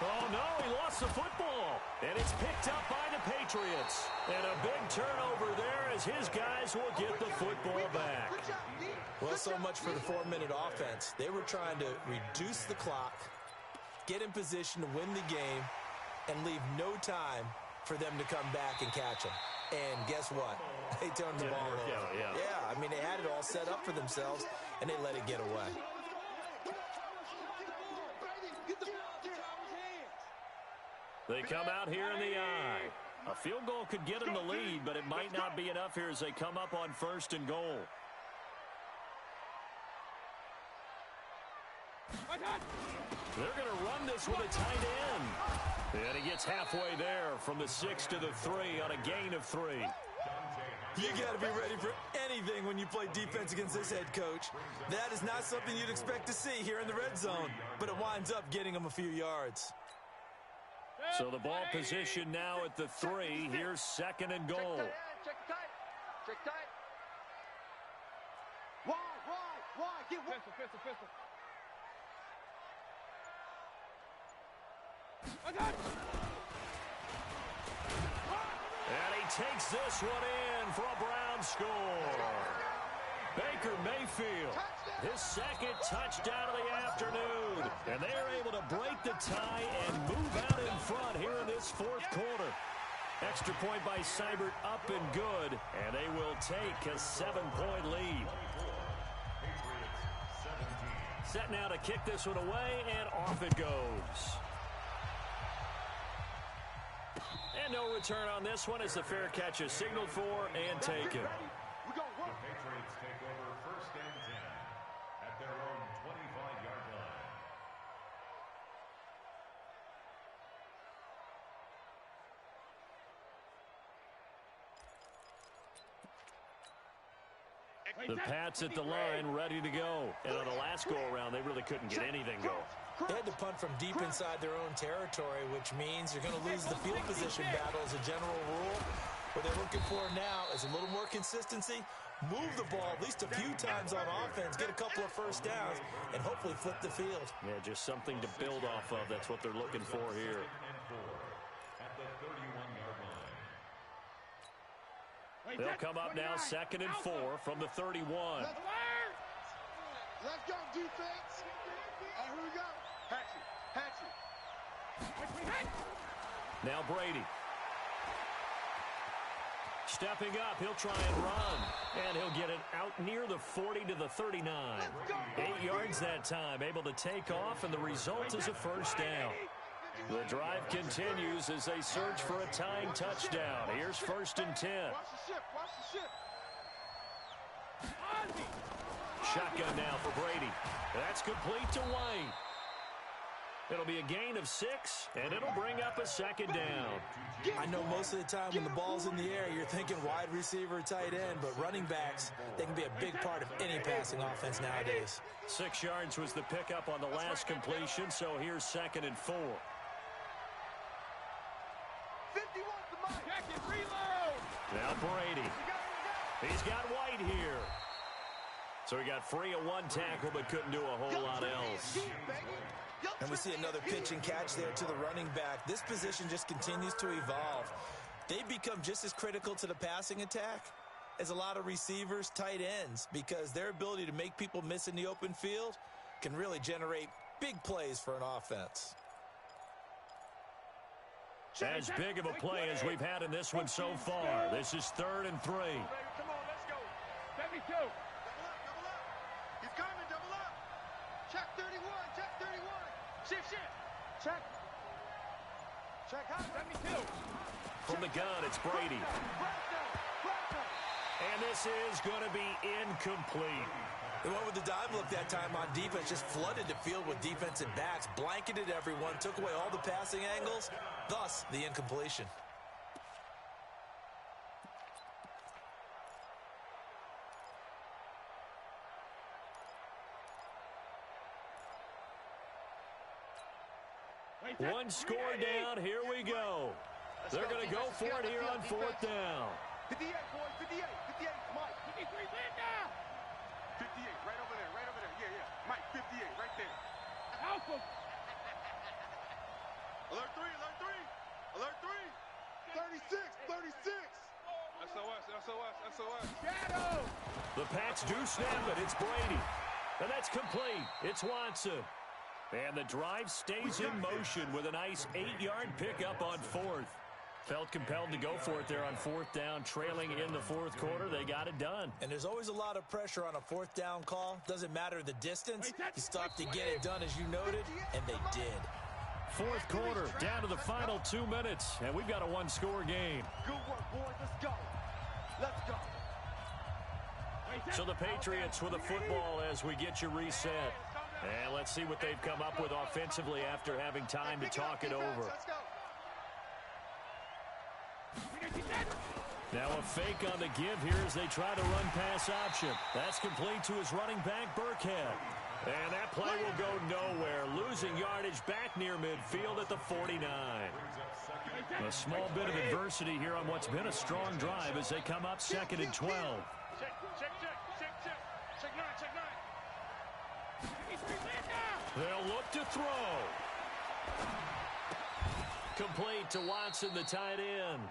Oh, no, he lost the football. And it's picked up by the Patriots. And a big turnover there as his guys will get the football back. Well, so much for the 4-minute offense. They were trying to reduce the clock, get in position to win the game, and leave no time for them to come back and catch them. And guess what? They turned the ball over. Yeah, I mean, they had it all set up for themselves, and they let it get away. They come out here in the eye. A field goal could get them the lead, but it might not be enough here as they come up on 1st and goal. They're going to run this with a tight end. And he gets halfway there from the 6 to the 3 on a gain of 3. You got to be ready for anything when you play defense against this head coach. That is not something you'd expect to see here in the red zone, but it winds up getting him a few yards. So the ball position now at the 3. Here's 2nd and goal. Check tight. Check tight. Wide. Get one. Pistol. And he takes this one in for a Brown score. Baker Mayfield, his 2nd touchdown of the afternoon. And they are able to break the tie and move out in front here in this 4th quarter. Extra point by Seibert up and good, and they will take a 7-point lead. Set now to kick this one away, and off it goes. And no return on this one as the fair catch is signaled for and taken. The Patriots take over 1st and 10 at their own 25-yard line. The Pats at the line, ready to go. And on the last go-around, they really couldn't get anything going. They had to punt from deep inside their own territory, which means you're going to lose the field position battle as a general rule. What they're looking for now is a little more consistency, move the ball at least a few times on offense, get a couple of first downs, and hopefully flip the field. Yeah, just something to build off of. That's what they're looking for here. At the 31-yard line. They'll come up now 2nd and 4 from the 31. Let's go, defense. Here we go. Hatchet. Now Brady. Stepping up, he'll try and run. And he'll get it out near the 40 to the 39. 8 yards that time, able to take off, and the result is a first down. The drive continues as they search for a tying touchdown. Here's 1st and 10. Watch the ship. Shotgun now for Brady. That's complete to White. It'll be a gain of 6, and it'll bring up a 2nd down. I know most of the time when the ball's in the air, you're thinking wide receiver, tight end, but running backs, they can be a big part of any passing offense nowadays. 6 yards was the pickup on the last completion, so here's 2nd and 4. 50 wants the mic. Check it, reload. Now Brady. He's got White here. So he got free of 1 tackle, but couldn't do a whole lot else. And we see another pitch and catch there to the running back. This position just continues to evolve. They become just as critical to the passing attack as a lot of receivers, tight ends, because their ability to make people miss in the open field can really generate big plays for an offense. As big of a play as we've had in this one so far. This is 3rd and 3. Come on, let's go. 72. Double up. He's coming, double up. Check 31. Shift. Check high. 72. From the gun, it's Brady. And this is going to be incomplete. They went with the dime look that time on defense, just flooded the field with defensive backs, blanketed everyone, took away all the passing angles, thus the incompletion. One score down, here we go. They're going to go for it here on 4th down. 58, boys, 58, Mike. 53, man down. 58, right over there, yeah. Mike, 58, right there. Alpha. Alert 3. 36. SOS. Shadow. The Pats do snap it, it's Brady. And that's complete, it's Watson. And the drive stays in motion with a nice 8-yard pickup on 4th. Felt compelled to go for it there on 4th down, trailing in the 4th quarter. They got it done. And there's always a lot of pressure on a 4th down call. Doesn't matter the distance. You stop to get it done as you noted, and they did. 4th quarter, down to the final 2 minutes, and we've got a 1-score game. Good work, boys. Let's go. So the Patriots with the football as we get you reset. And let's see what they've come up with offensively after having time to talk it over. Let's go. Now a fake on the give here as they try to run pass option. That's complete to his running back, Burkhead. And that play will go nowhere. Losing yardage back near midfield at the 49. A small bit of adversity here on what's been a strong drive as they come up 2nd and 12. Check nine. They'll look to throw. Complete to Watson, the tight end.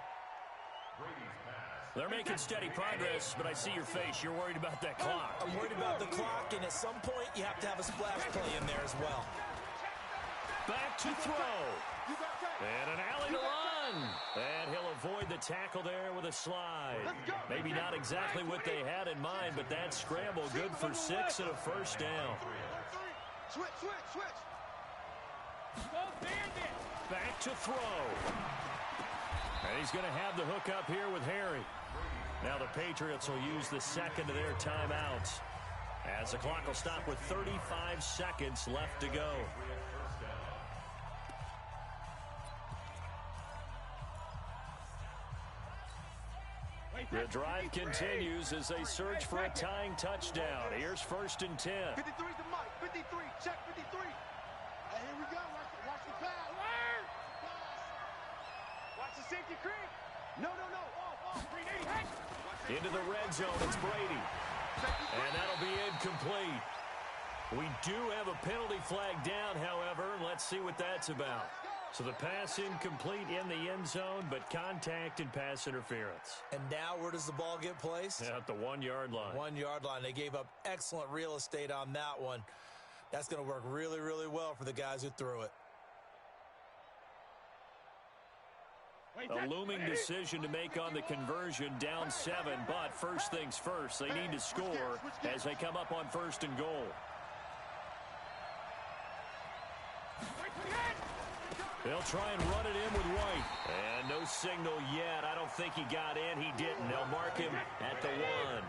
They're making steady progress, but I see your face. You're worried about that clock. I'm worried about the clock, and at some point, you have to have a splash play in there as well. Back to throw. And an alley to run. And he'll avoid the tackle there with a slide. Maybe not exactly what they had in mind, but that scramble good for 6 and a first down. Switch. Go Bandit. Back to throw. And he's going to have the hook up here with Harry. Now the Patriots will use the second of their timeouts as the clock will stop with 35 seconds left to go. The drive continues as they search for a tying touchdown. Here's 1st and 10. 53's the Mike. 53. Check 53. Hey, here we go. Watch the pass. Watch the safety creep. No. Into the red zone, it's Brady. And that'll be incomplete. We do have a penalty flag down, however. Let's see what that's about. So the pass incomplete in the end zone, but contact and pass interference. And now where does the ball get placed? At the 1-yard line. 1-yard line. They gave up excellent real estate on that one. That's going to work really, really well for the guys who threw it. A looming decision to make on the conversion, down 7, but first things first, they need to score as they come up on 1st and goal. They'll try and run it in with White. And no signal yet. I don't think he got in. He didn't. They'll mark him at the 1.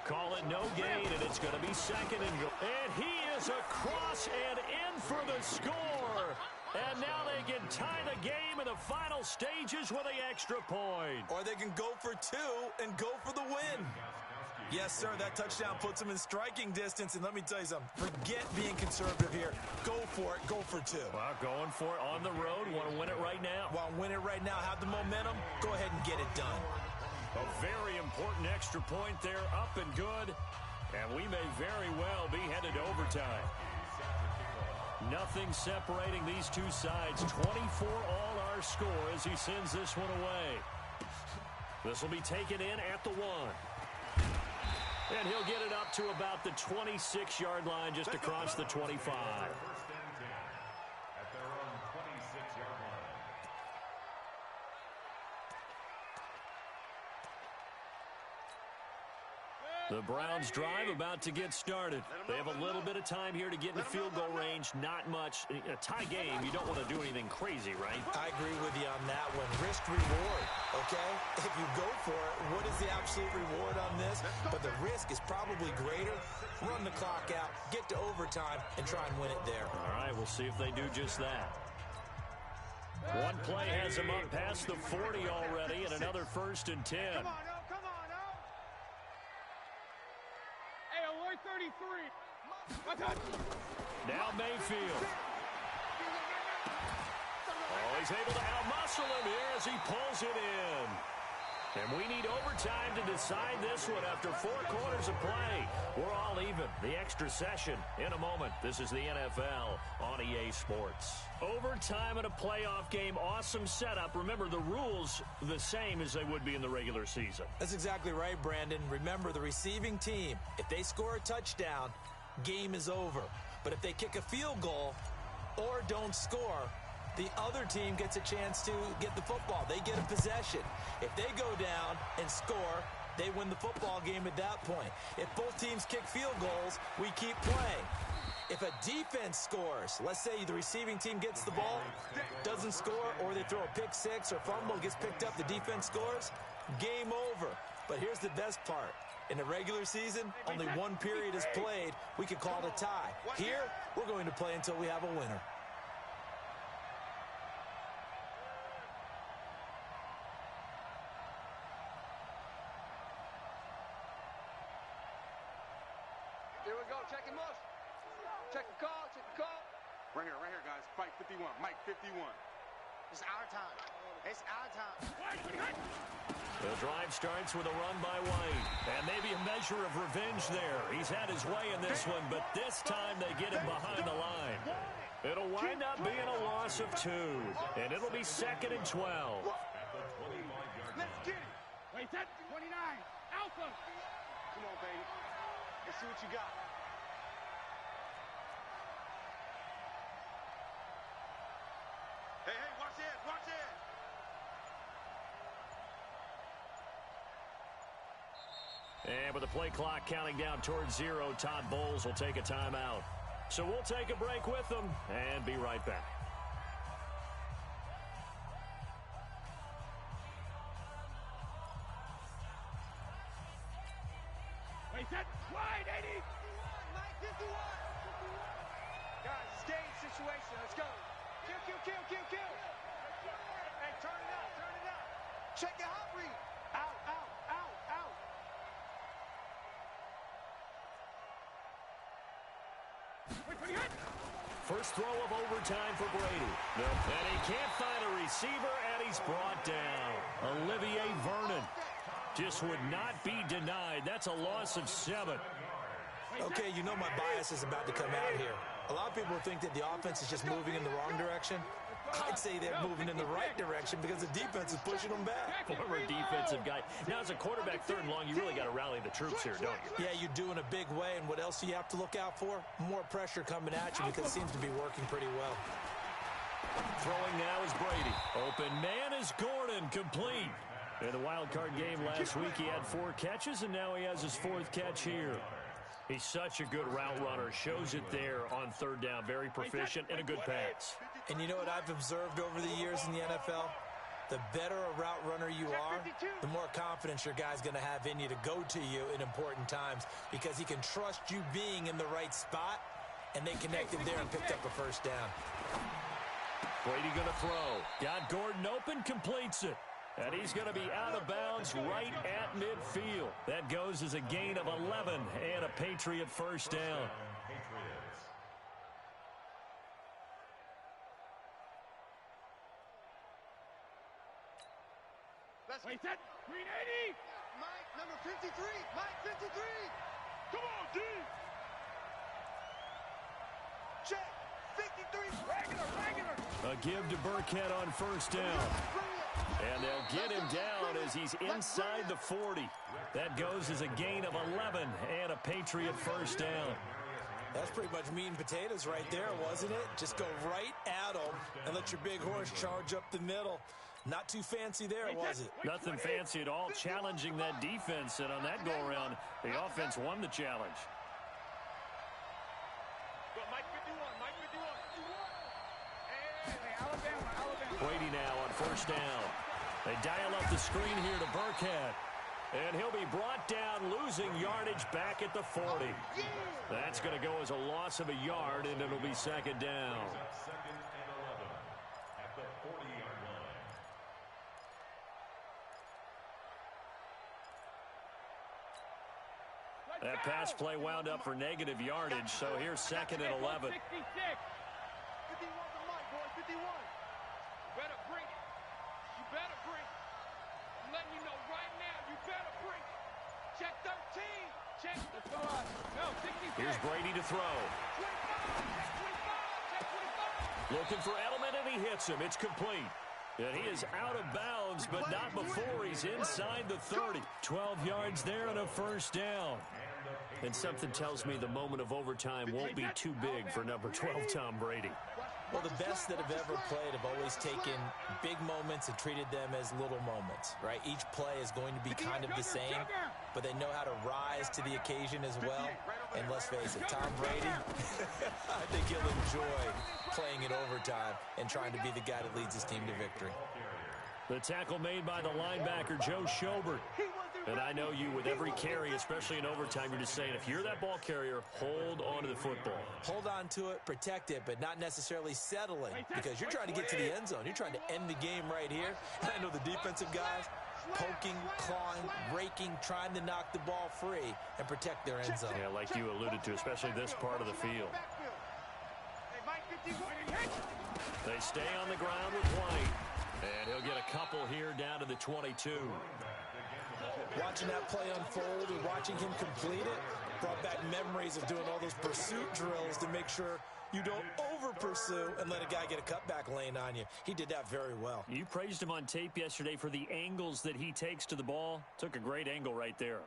Call it no gain, and it's going to be 2nd and goal. And he is across and in for the score. And now they can tie the game in the final stages with the extra point. Or they can go for 2 and go for the win. Yes, sir, that touchdown puts them in striking distance. And let me tell you something, forget being conservative here. Go for it, go for 2. Well, going for it on the road. Want to win it right now. Want to win it right now, have the momentum, go ahead and get it done. A very important extra point there, up and good. And we may very well be headed to overtime. Nothing separating these two sides. 24 all our score as he sends this one away. This will be taken in at the 1. And he'll get it up to about the 26-yard line just across the 25. At their own 26-yard line. The Browns drive about to get started. They have a little bit of time here to get in the field goal range. Not much. A tie game, you don't want to do anything crazy, right? I agree with you on that one. Risk reward, okay? If you go for it, what is the absolute reward on this? But the risk is probably greater. Run the clock out, get to overtime, and try and win it there. All right, we'll see if they do just that. One play has them up past the 40 already, and another 1st and 10. Come on, now. Hey, Lloyd 33. Now Mayfield. Oh, he's able to outmuscle him here as he pulls it in. And we need overtime to decide this one after 4 quarters of play. We're all even. The extra session in a moment. This is the NFL on EA Sports. Overtime in a playoff game. Awesome setup. Remember, the rules the same as they would be in the regular season. That's exactly right, Brandon. Remember, the receiving team, if they score a touchdown, game is over. But if they kick a field goal or don't score, the other team gets a chance to get the football. They get a possession. If they go down and score, they win the football game at that point. If both teams kick field goals, we keep playing. If a defense scores, let's say the receiving team gets the ball, doesn't score, or they throw a pick six or fumble, gets picked up, the defense scores, game over. But here's the best part. In the regular season, only one period is played. We could call it a tie. Here, we're going to play until we have a winner. Here we go. Check him up. Check the call. Check the call. Right here, guys. Fight 51. Mike 51. It's our time. It's our time. The drive starts with a run by White. And maybe a measure of revenge there. He's had his way in this one, but this time they get him behind the line. It'll wind up being a loss of 2. And it'll be 2nd and 12. Let's get it. Wait, that 29. Alpha. Come on, baby. Let's see what you got. Hey, watch it, watch it. And with the play clock counting down towards 0, Todd Bowles will take a timeout. So we'll take a break with them and be right back. Wait, that wide, 80. Mike 51. Guys, it's game situation. Let's go. Kill. Hey, turn it up. Check your hot read. Out. Wait, 20 hit. First throw of overtime for Brady. And he can't find a receiver, and he's brought down. Olivier Vernon just would not be denied. That's a loss of 7. Okay, you know my bias is about to come out here. A lot of people think that the offense is just moving in the wrong direction. I'd say they're moving in the right direction because the defense is pushing them back. Former defensive guy. Now, as a quarterback, 3rd and long, you really got to rally the troops here, don't you? Yeah, you do in a big way. And what else do you have to look out for? More pressure coming at you because it seems to be working pretty well. Throwing now is Brady. Open man is Gordon, complete. In the wild card game last week, he had 4 catches, and now he has his 4th catch here. He's such a good route runner. Shows it there on 3rd down. Very proficient and a good pass. And you know what I've observed over the years in the NFL? The better a route runner you are, the more confidence your guy's going to have in you to go to you in important times because he can trust you being in the right spot, and they connected there and picked up a 1st down. Brady going to throw. Got Gordon open, completes it. And he's going to be out of bounds right at midfield. That goes as a gain of 11 and a Patriot 1st down. Wait, that green 80. Mike, number 53. Mike 53. Come on, D. Check. 53. Regular. A give to Burkhead on 1st down. And they'll get him down as he's inside the 40. That goes as a gain of 11 and a Patriot 1st down. That's pretty much meat and potatoes right there, wasn't it? Just go right at him and let your big horse charge up the middle. Not too fancy there, was it? Nothing fancy at all, challenging that defense. And on that go-around, the offense won the challenge. Mike 51. Hey, Alabama. Brady now on 1st down. They dial up the screen here to Burkhead. And he'll be brought down, losing yardage back at the 40. That's going to go as a loss of a yard, and it'll be 2nd down. 2nd and 11 at the 40-yard line. That pass play wound up for negative yardage, so here's 2nd and 11. 66. 51 to Mike, boy. 51. Better bring it. You better bring it. I'm letting you know right now, you better bring it. Check 13. Check. Let's go up. No, 66. Here's Brady to throw. 25. Check 25. Looking for Edelman, and he hits him. It's complete. And he is out of bounds, but not before he's inside the 30. 12 yards there and a 1st down. And something tells me the moment of overtime won't be too big for number 12, Tom Brady. Well, the best that have ever played have always taken big moments and treated them as little moments, right? Each play is going to be kind of the same, but they know how to rise to the occasion as well. And let's face it, Tom Brady, I think he'll enjoy playing in overtime and trying to be the guy that leads his team to victory. The tackle made by the linebacker, Joe Schobert. He went through And I know you, with every carry, especially in overtime, you're just saying, if you're that ball carrier, hold on to the football. Hold on to it, protect it, but not necessarily settling, because you're trying to get to the end zone. You're trying to end the game right here. And I know the defensive guys poking, clawing, raking, trying to knock the ball free and protect their end zone. Yeah, like you alluded to, especially this part of the field. They stay on the ground with White. And he'll get a couple here down to the 22. Watching that play unfold and watching him complete it brought back memories of doing all those pursuit drills to make sure you don't over-pursue and let a guy get a cutback lane on you. He did that very well. You praised him on tape yesterday for the angles that he takes to the ball. Took a great angle right there.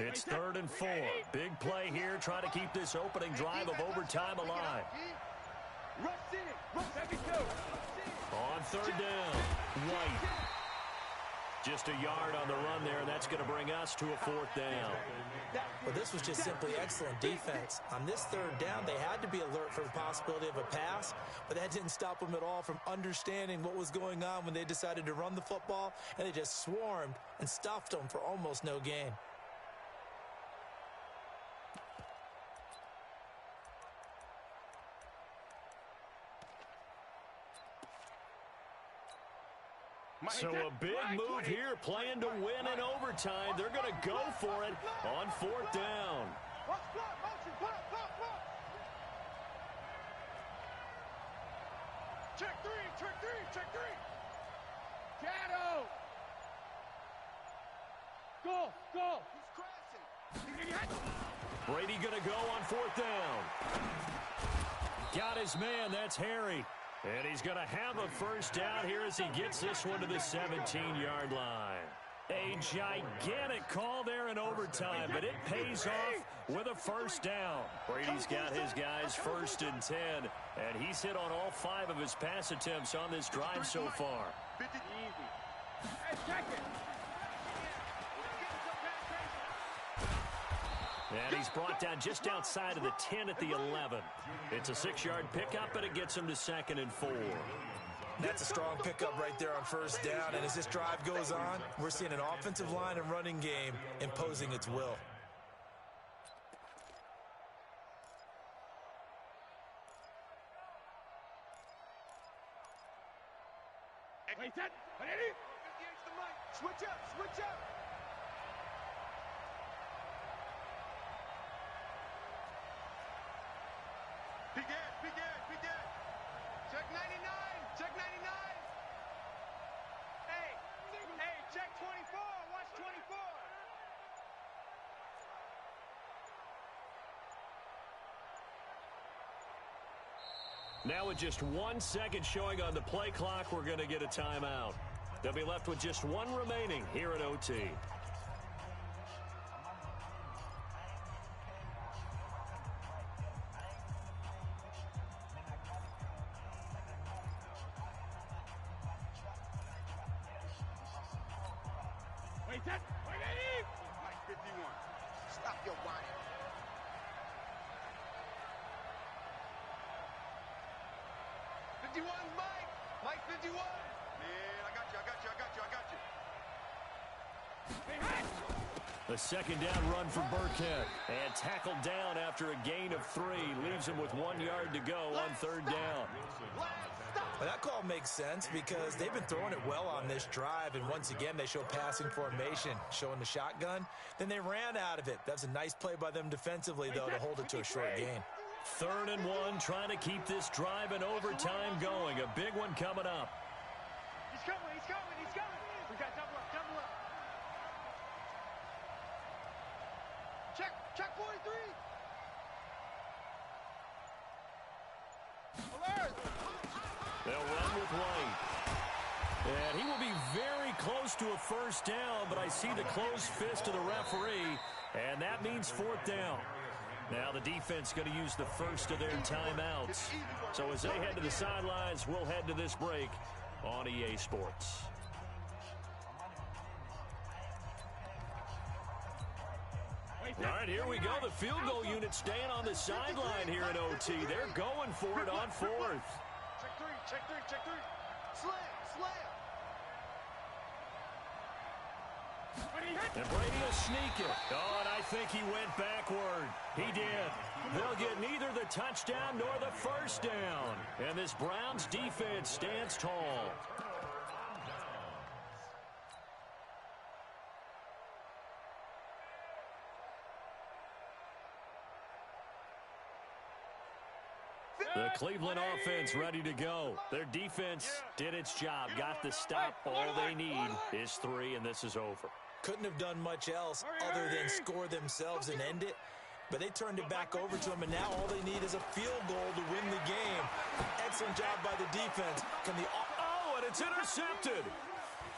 It's 3rd and 4. Big play here, trying to keep this opening drive of overtime alive. On 3rd down, White. Just a yard on the run there, and that's going to bring us to a 4th down. Well, this was just simply excellent defense. On this 3rd down, they had to be alert for the possibility of a pass, but that didn't stop them at all from understanding what was going on when they decided to run the football, and they just swarmed and stuffed them for almost no gain. So a big move here, playing to win in overtime. They're going to go for it on 4th down. Check three. Shadow. Go. He's crashing. Brady going to go on 4th down. Got his man, that's Harry. And he's going to have a 1st down here as he gets this one to the 17-yard line. A gigantic call there in overtime, but it pays off with a 1st down. Brady's got his guys 1st and 10, and he's hit on all 5 of his pass attempts on this drive so far. And he's brought down just outside of the 10 at the 11. It's a 6-yard pickup, and it gets him to 2nd and 4. That's a strong pickup right there on 1st down, and as this drive goes on, we're seeing an offensive line and running game imposing its will. Switch up. Big Ed. Check 99. Hey, check 24. Watch 24. Now with just 1 second showing on the play clock, we're going to get a timeout. They'll be left with just 1 remaining here at OT. Mike 51. Stop your whining. Mike 51. Man, I got you. A 2nd down run for Burkhead. And tackled down after a gain of 3. Leaves him with 1 yard to go on 3rd down. Well, that call makes sense because they've been throwing it well on this drive, and once again they show passing formation, showing the shotgun. Then they ran out of it. That was a nice play by them defensively, though, to hold it to a short gain. 3rd and 1, trying to keep this drive in overtime going. A big one coming up. He's coming. We got double up. Check 43. Alert! They'll run with White. And he will be very close to a 1st down, but I see the closed fist of the referee, and that means 4th down. Now the defense going to use the first of their timeouts. So as they head to the sidelines, we'll head to this break on EA Sports. All right, here we go. The field goal unit staying on the sideline here in OT. They're going for it on fourth. Check three, check three, check three. Slam, slam. And Brady will sneak it. Oh, and I think he went backward. He did. They'll get neither the touchdown nor the first down. And this Browns defense stands tall. The Cleveland offense ready to go. Their defense did its job, got the stop. All they need is 3, and this is over. Couldn't have done much else other than score themselves and end it. But they turned it back over to them, and now all they need is a field goal to win the game. Excellent job by the defense. And it's intercepted.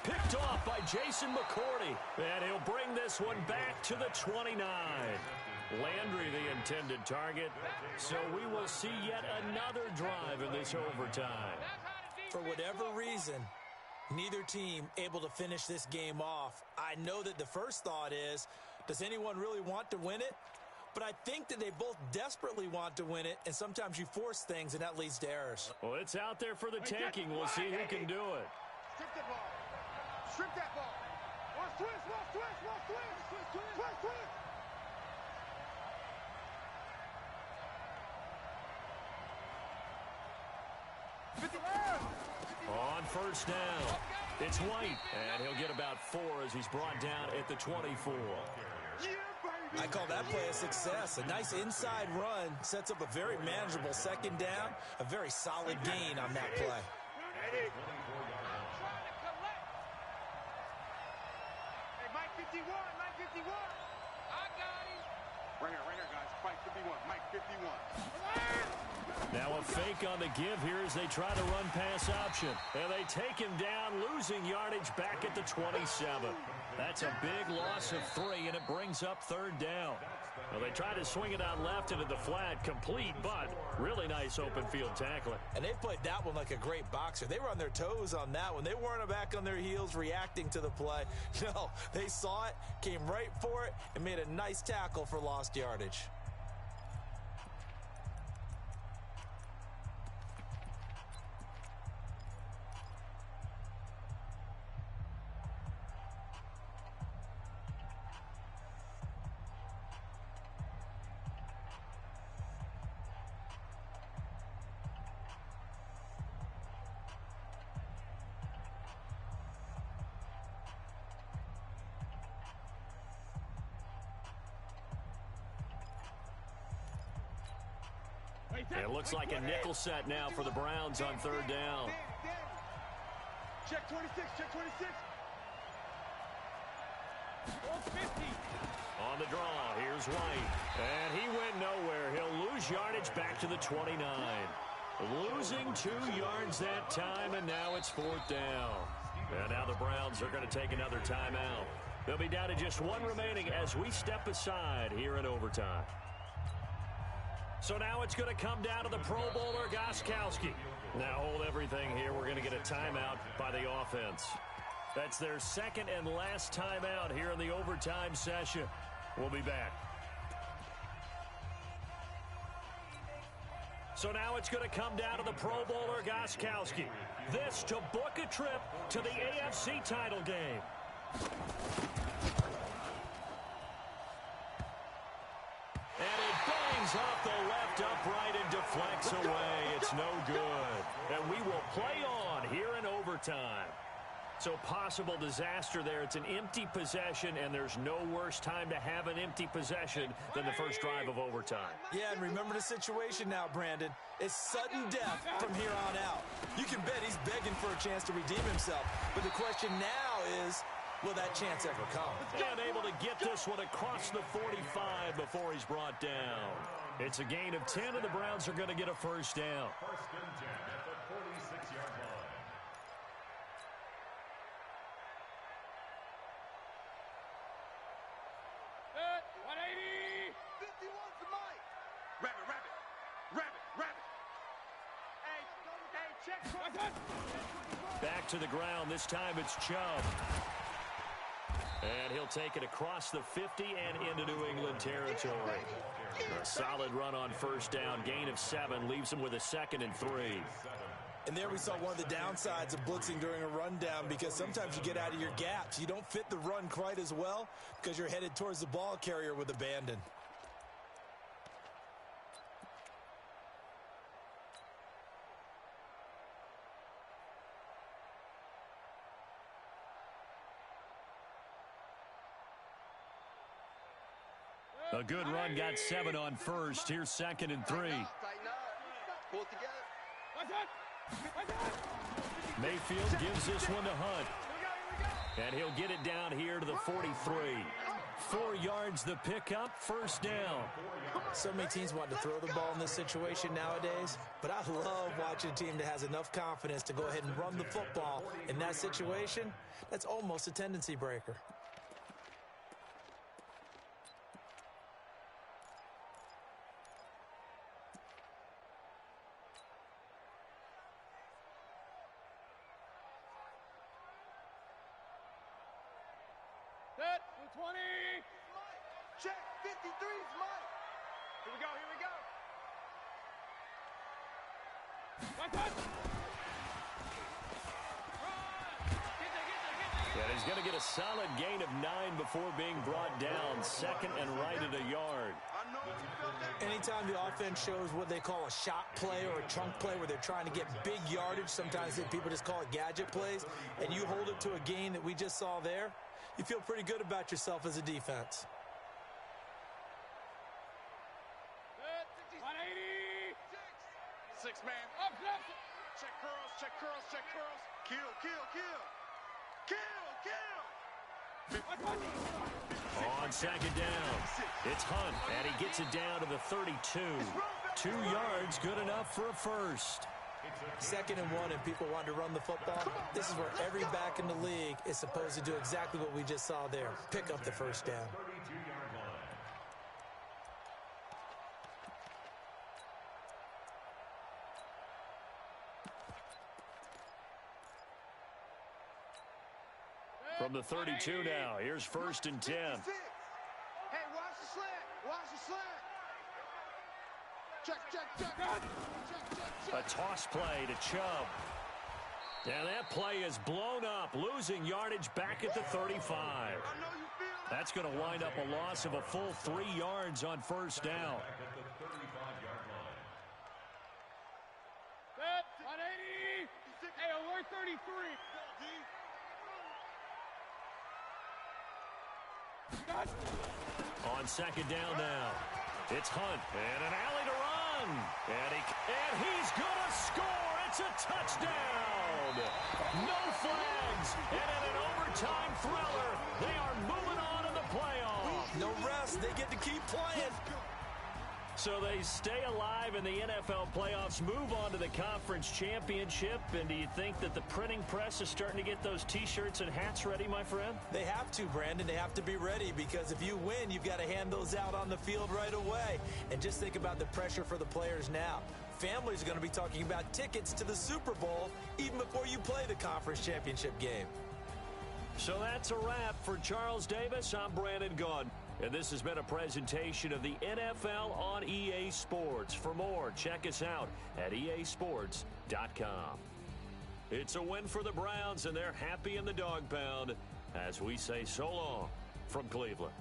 Picked off by Jason McCourty. And he'll bring this one back to the 29. Landry the intended target. So we will see yet another drive in this overtime. For whatever reason, neither team able to finish this game off. I know that the first thought is, does anyone really want to win it? But I think that they both desperately want to win it, and sometimes you force things, and that leads to errors. Well, it's out there for the taking. We'll see who can do it. Strip that ball. Strip that ball. Watch twist, watch twist, watch twist. Twist, twist, twist, twist. On first down, it's White, and he'll get about 4 as he's brought down at the 24. I call that play a success. A nice inside run sets up a very manageable second down, a very solid gain on that play. Hey, Mike 51, Mike 51. I got him. Right here, guys. Mike 51, Mike 51. Now a fake on the give here as they try to run pass option. And they take him down, losing yardage back at the 27. That's a big loss of 3, and it brings up third down. Well, they try to swing it out left into the flat, complete, but really nice open field tackling. And they played that one like a great boxer. They were on their toes on that one. They weren't back on their heels reacting to the play. No, they saw it, came right for it, and made a nice tackle for lost yardage. It looks like a nickel set now for the Browns on third down. Check 26, check 26. 450. On the draw, here's White. And he went nowhere. He'll lose yardage back to the 29. Losing 2 yards that time, and now it's fourth down. And now the Browns are going to take another timeout. They'll be down to just 1 remaining as we step aside here in overtime. So now it's going to come down to the Pro Bowler, Gostkowski. Now hold everything here. We're going to get a timeout by the offense. That's their second and last timeout here in the overtime session. We'll be back. So now it's going to come down to the Pro Bowler, Gostkowski. This to book a trip to the AFC title game. Off the left upright and deflects away. It's no good. And we will play on here in overtime. So possible disaster there. It's an empty possession, and there's no worse time to have an empty possession than the first drive of overtime. Yeah, and remember the situation now, Brandon. It's sudden death from here on out. You can bet he's begging for a chance to redeem himself. But the question now is, will that chance ever come? And able to get this one across the 45 before he's brought down. It's a gain of 10, and the Browns are going to get a first down. First and 10 at the 46-yard line. Good. 180. 51 for Mike. Rabbit, rabbit. Rabbit, rabbit. Hey, check. Back to the ground. This time it's Chubb. And he'll take it across the 50 and into New England territory. A solid run on first down. Gain of 7 leaves him with a 2nd and 3. And there we saw one of the downsides of blitzing during a rundown, because sometimes you get out of your gaps. You don't fit the run quite as well because you're headed towards the ball carrier with abandon. A good run, got 7 on first. Here's 2nd and 3. Pull it together. Mayfield gives this one to Hunt. And he'll get it down here to the 43. 4 yards the pickup, first down. So many teams want to throw the ball in this situation nowadays, but I love watching a team that has enough confidence to go ahead and run the football. In that situation, that's almost a tendency breaker. Set, 20. Check, 53's Mike. Here we go, here we go. One touch. And he's going to get a solid gain of 9 before being brought down. 2nd and right at a yard. Anytime the offense shows what they call a shot play or a chunk play where they're trying to get big yardage, sometimes people just call it gadget plays, and you hold it to a gain that we just saw there, you feel pretty good about yourself as a defense. 180. 6 man. Up, left. Check curls, check curls, check curls. Kill, kill, kill. Kill, kill. On 2nd down, it's Hunt, and he gets it down to the 32. 2 yards, good enough for a first. 2nd and 1, and people want to run the football. This is where every back in the league is supposed to do exactly what we just saw there. Pick up the first down. From the 32 now, here's 1st and 10. Hey, watch the slant. Watch the slant. Check, check, check. Check, check, check. A toss play to Chubb. And that play is blown up, losing yardage back at the 35. I know you feel that. That's going to wind up a loss of a full 3 yards on first down. Set, 180. Hey, alert 33. On 2nd down now, it's Hunt, and an alley to run. And he's going to score. It's a touchdown. No flags. And in an overtime thriller, they are moving on in the playoffs. No rest. They get to keep playing. So they stay alive in the NFL playoffs, move on to the conference championship. And do you think that the printing press is starting to get those T-shirts and hats ready, my friend? They have to, Brandon. They have to be ready, because if you win, you've got to hand those out on the field right away. And just think about the pressure for the players now. Families are going to be talking about tickets to the Super Bowl even before you play the conference championship game. So that's a wrap for Charles Davis. I'm Brandon Gaudin. And this has been a presentation of the NFL on EA Sports. For more, check us out at easports.com. It's a win for the Browns, and they're happy in the dog pound as we say so long from Cleveland.